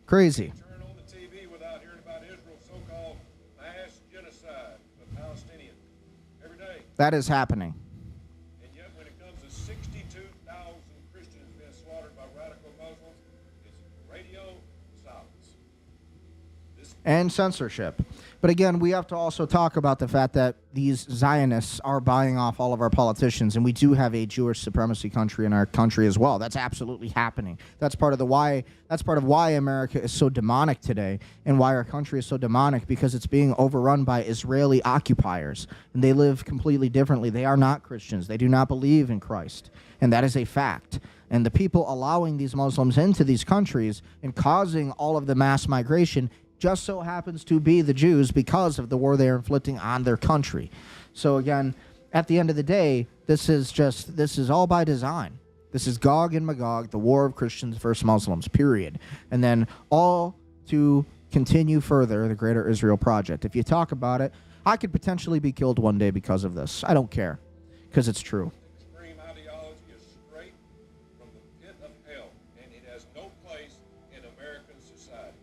Crazy. Turn on the TV without hearing about Israel's so-called mass genocide of Palestinians every day. That is happening. And yet when it comes to 62,000 Christians being slaughtered by radical Muslims, it's radio silence. And censorship. But again, we have to also talk about the fact that these Zionists are buying off all of our politicians, and we do have a Jewish supremacy country in our country as well. That's absolutely happening. That's part of why America is so demonic today, and why our country is so demonic, because it's being overrun by Israeli occupiers, and they live completely differently. They are not Christians. They do not believe in Christ, and that is a fact. And the people allowing these Muslims into these countries and causing all of the mass migration just so happens to be the Jews, because of the war they are inflicting on their country. So again, at the end of the day, this is all by design. This is Gog and Magog, the war of Christians versus Muslims, period. And then all to continue further the Greater Israel Project. If you talk about it, I could potentially be killed one day because of this. I don't care, because it's true. Extreme ideology is straight from the pit of hell, and it has no place in American society.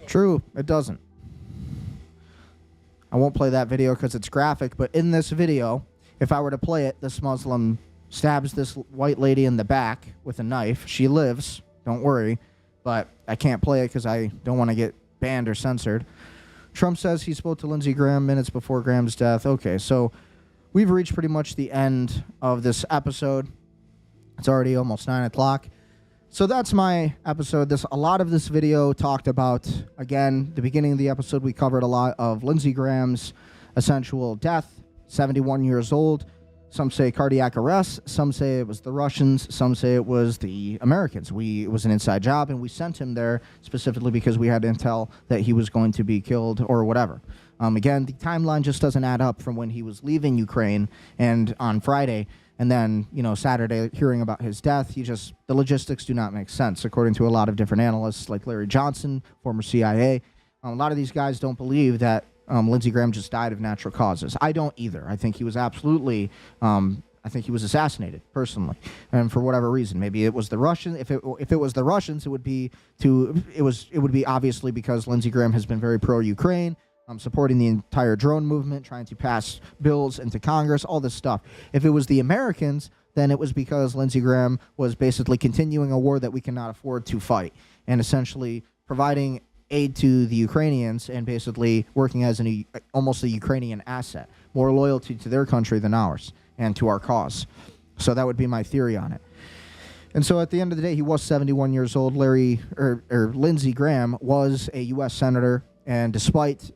True, it doesn't. I won't play that video because it's graphic, but in this video, if I were to play it, this Muslim stabs this white lady in the back with a knife. She lives, don't worry, but I can't play it because I don't want to get banned or censored. Trump says he spoke to Lindsey Graham minutes before Graham's death. Okay, so we've reached pretty much the end of this episode. It's already almost 9 o'clock. So that's my episode. A lot of this video talked about, again, the beginning of the episode, we covered a lot of Lindsey Graham's essential death, 71 years old. Some say cardiac arrest. Some say it was the Russians. Some say it was the Americans. It was an inside job, and we sent him there specifically because we had intel that he was going to be killed or whatever. Again, the timeline just doesn't add up from when he was leaving Ukraine and on Friday, and then, Saturday, hearing about his death. The logistics do not make sense, according to a lot of different analysts like Larry Johnson, former CIA. A lot of these guys don't believe that Lindsey Graham just died of natural causes. I don't either. I think he was absolutely, I think he was assassinated, personally, and for whatever reason. Maybe it was the Russians. If it was the Russians, it would be obviously because Lindsey Graham has been very pro-Ukraine, supporting the entire drone movement, trying to pass bills into Congress, all this stuff. If it was the Americans, then it was because Lindsey Graham was basically continuing a war that we cannot afford to fight, and essentially providing aid to the Ukrainians and basically working as almost a Ukrainian asset, more loyalty to their country than ours and to our cause. So that would be my theory on it. And so at the end of the day, he was 71 years old. Lindsey Graham was a U.S. senator, and despite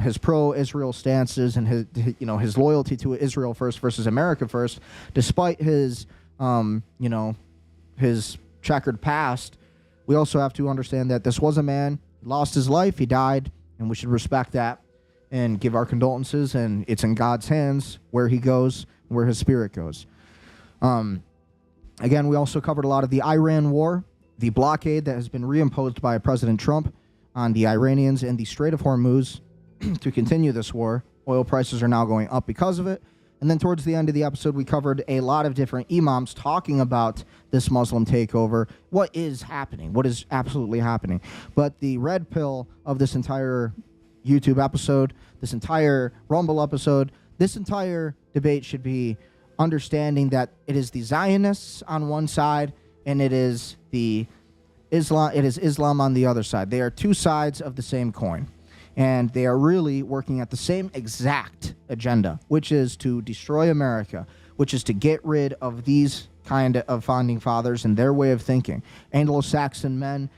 his pro-Israel stances and his loyalty to Israel first versus America first, despite his his checkered past, we also have to understand that this was a man. He lost his life. He died, and we should respect that and give our condolences. And it's in God's hands where he goes, where his spirit goes. Again, we also covered a lot of the Iran war, the blockade that has been reimposed by President Trump on the Iranians in the Strait of Hormuz to continue this war. Oil prices are now going up because of it. And then towards the end of the episode, we covered a lot of different imams talking about this Muslim takeover, what is happening, what is absolutely happening. But the red pill of this entire YouTube episode, this entire Rumble episode, this entire debate should be understanding that it is the Zionists on one side and it is Islam on the other side. They are two sides of the same coin. And they are really working at the same exact agenda, which is to destroy America, which is to get rid of these kind of founding fathers and their way of thinking. Anglo-Saxon men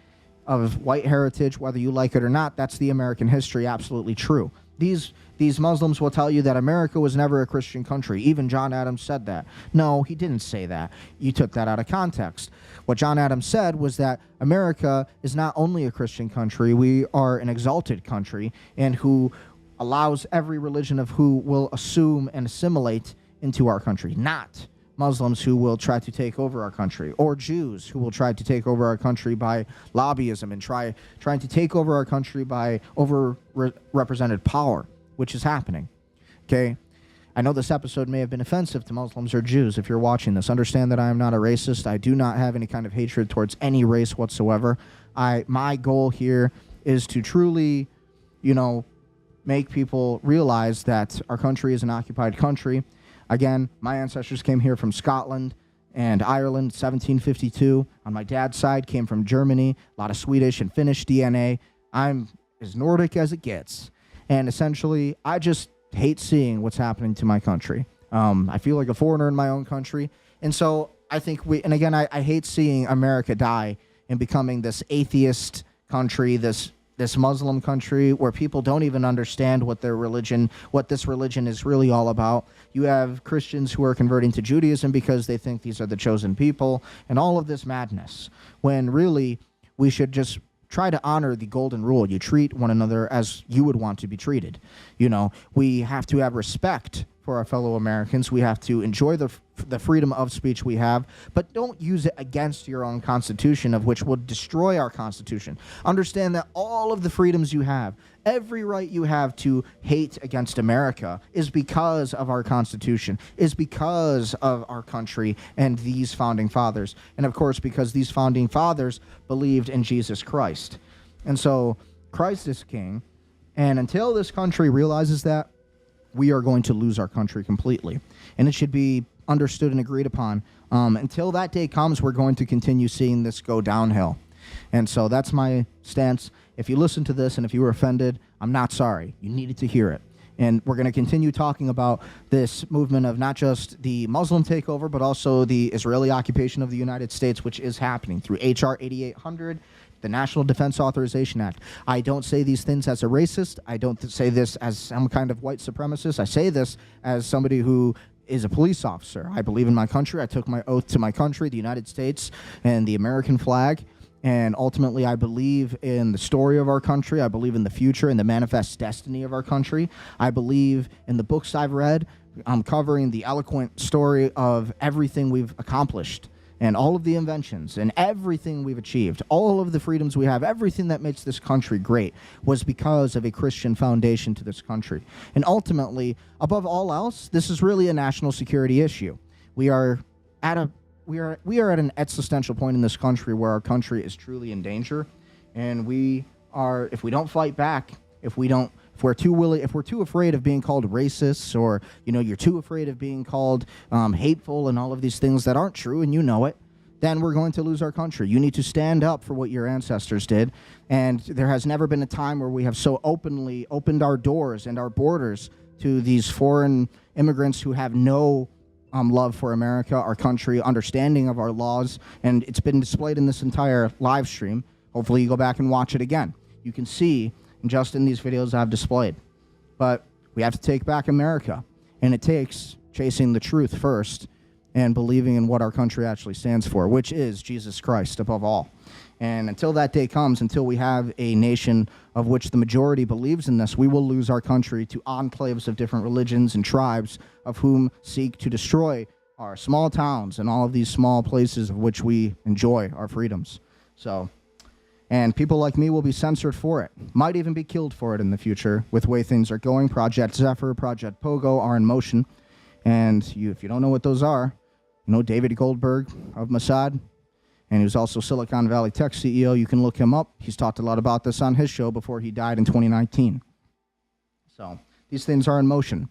of white heritage, whether you like it or not, that's the American history, absolutely true. These Muslims will tell you that America was never a Christian country. Even John Adams said that. No, he didn't say that. You took that out of context. What John Adams said was that America is not only a Christian country, we are an exalted country, and who allows every religion of who will assume and assimilate into our country, not Muslims who will try to take over our country, or Jews who will try to take over our country by lobbyism and trying to take over our country by overrepresented power, which is happening. Okay? I know this episode may have been offensive to Muslims or Jews. If you're watching this, understand that I am not a racist. I do not have any kind of hatred towards any race whatsoever. My goal here is to truly, make people realize that our country is an occupied country. Again, my ancestors came here from Scotland and Ireland, 1752. On my dad's side, came from Germany, a lot of Swedish and Finnish DNA. I'm as Nordic as it gets. And essentially, I just hate seeing what's happening to my country. I feel like a foreigner in my own country. And so I think I hate seeing America die and becoming this atheist country, this Muslim country where people don't even understand what this religion is really all about. You have Christians who are converting to Judaism because they think these are the chosen people, and all of this madness, when really we should just try to honor the golden rule. You treat one another as you would want to be treated. We have to have respect for our fellow Americans. We have to enjoy the freedom of speech we have, but don't use it against your own Constitution, of which will destroy our Constitution. Understand that all of the freedoms you have, every right you have to hate against America, is because of our Constitution, is because of our country and these founding fathers. And of course, because these founding fathers believed in Jesus Christ. And so Christ is king. And until this country realizes that, we are going to lose our country completely. And it should be understood and agreed upon. Until that day comes, we're going to continue seeing this go downhill. And so that's my stance. If you listen to this and if you were offended, I'm not sorry. You needed to hear it. And we're going to continue talking about this movement of not just the Muslim takeover, but also the Israeli occupation of the United States, which is happening through H.R. 8800, the National Defense Authorization Act. I don't say these things as a racist. I don't say this as some kind of white supremacist. I say this as somebody who is a police officer. I believe in my country. I took my oath to my country, the United States, and the American flag. And ultimately, I believe in the story of our country. I believe in the future and the manifest destiny of our country. I believe in the books I've read. I'm covering the eloquent story of everything we've accomplished and all of the inventions and everything we've achieved, all of the freedoms we have, everything that makes this country great was because of a Christian foundation to this country. And ultimately, above all else, this is really a national security issue. We are at an existential point in this country where our country is truly in danger, and if we don't fight back, if we're too afraid of being called racists, or you're too afraid of being called hateful and all of these things that aren't true, and you know it, then we're going to lose our country. You need to stand up for what your ancestors did, and there has never been a time where we have so openly opened our doors and our borders to these foreign immigrants who have no love for America, our country, understanding of our laws, and it's been displayed in this entire live stream. Hopefully you go back and watch it again. You can see just in these videos I've displayed. But we have to take back America, and it takes chasing the truth first and believing in what our country actually stands for, which is Jesus Christ above all. And until that day comes, until we have a nation of which the majority believes in this, we will lose our country to enclaves of different religions and tribes of whom seek to destroy our small towns and all of these small places of which we enjoy our freedoms. And people like me will be censored for it, might even be killed for it in the future with the way things are going. Project Zephyr, Project Pogo are in motion. And if you don't know what those are, David Goldberg of Mossad, and he was also Silicon Valley Tech CEO. You can look him up. He's talked a lot about this on his show before he died in 2019. So these things are in motion.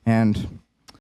And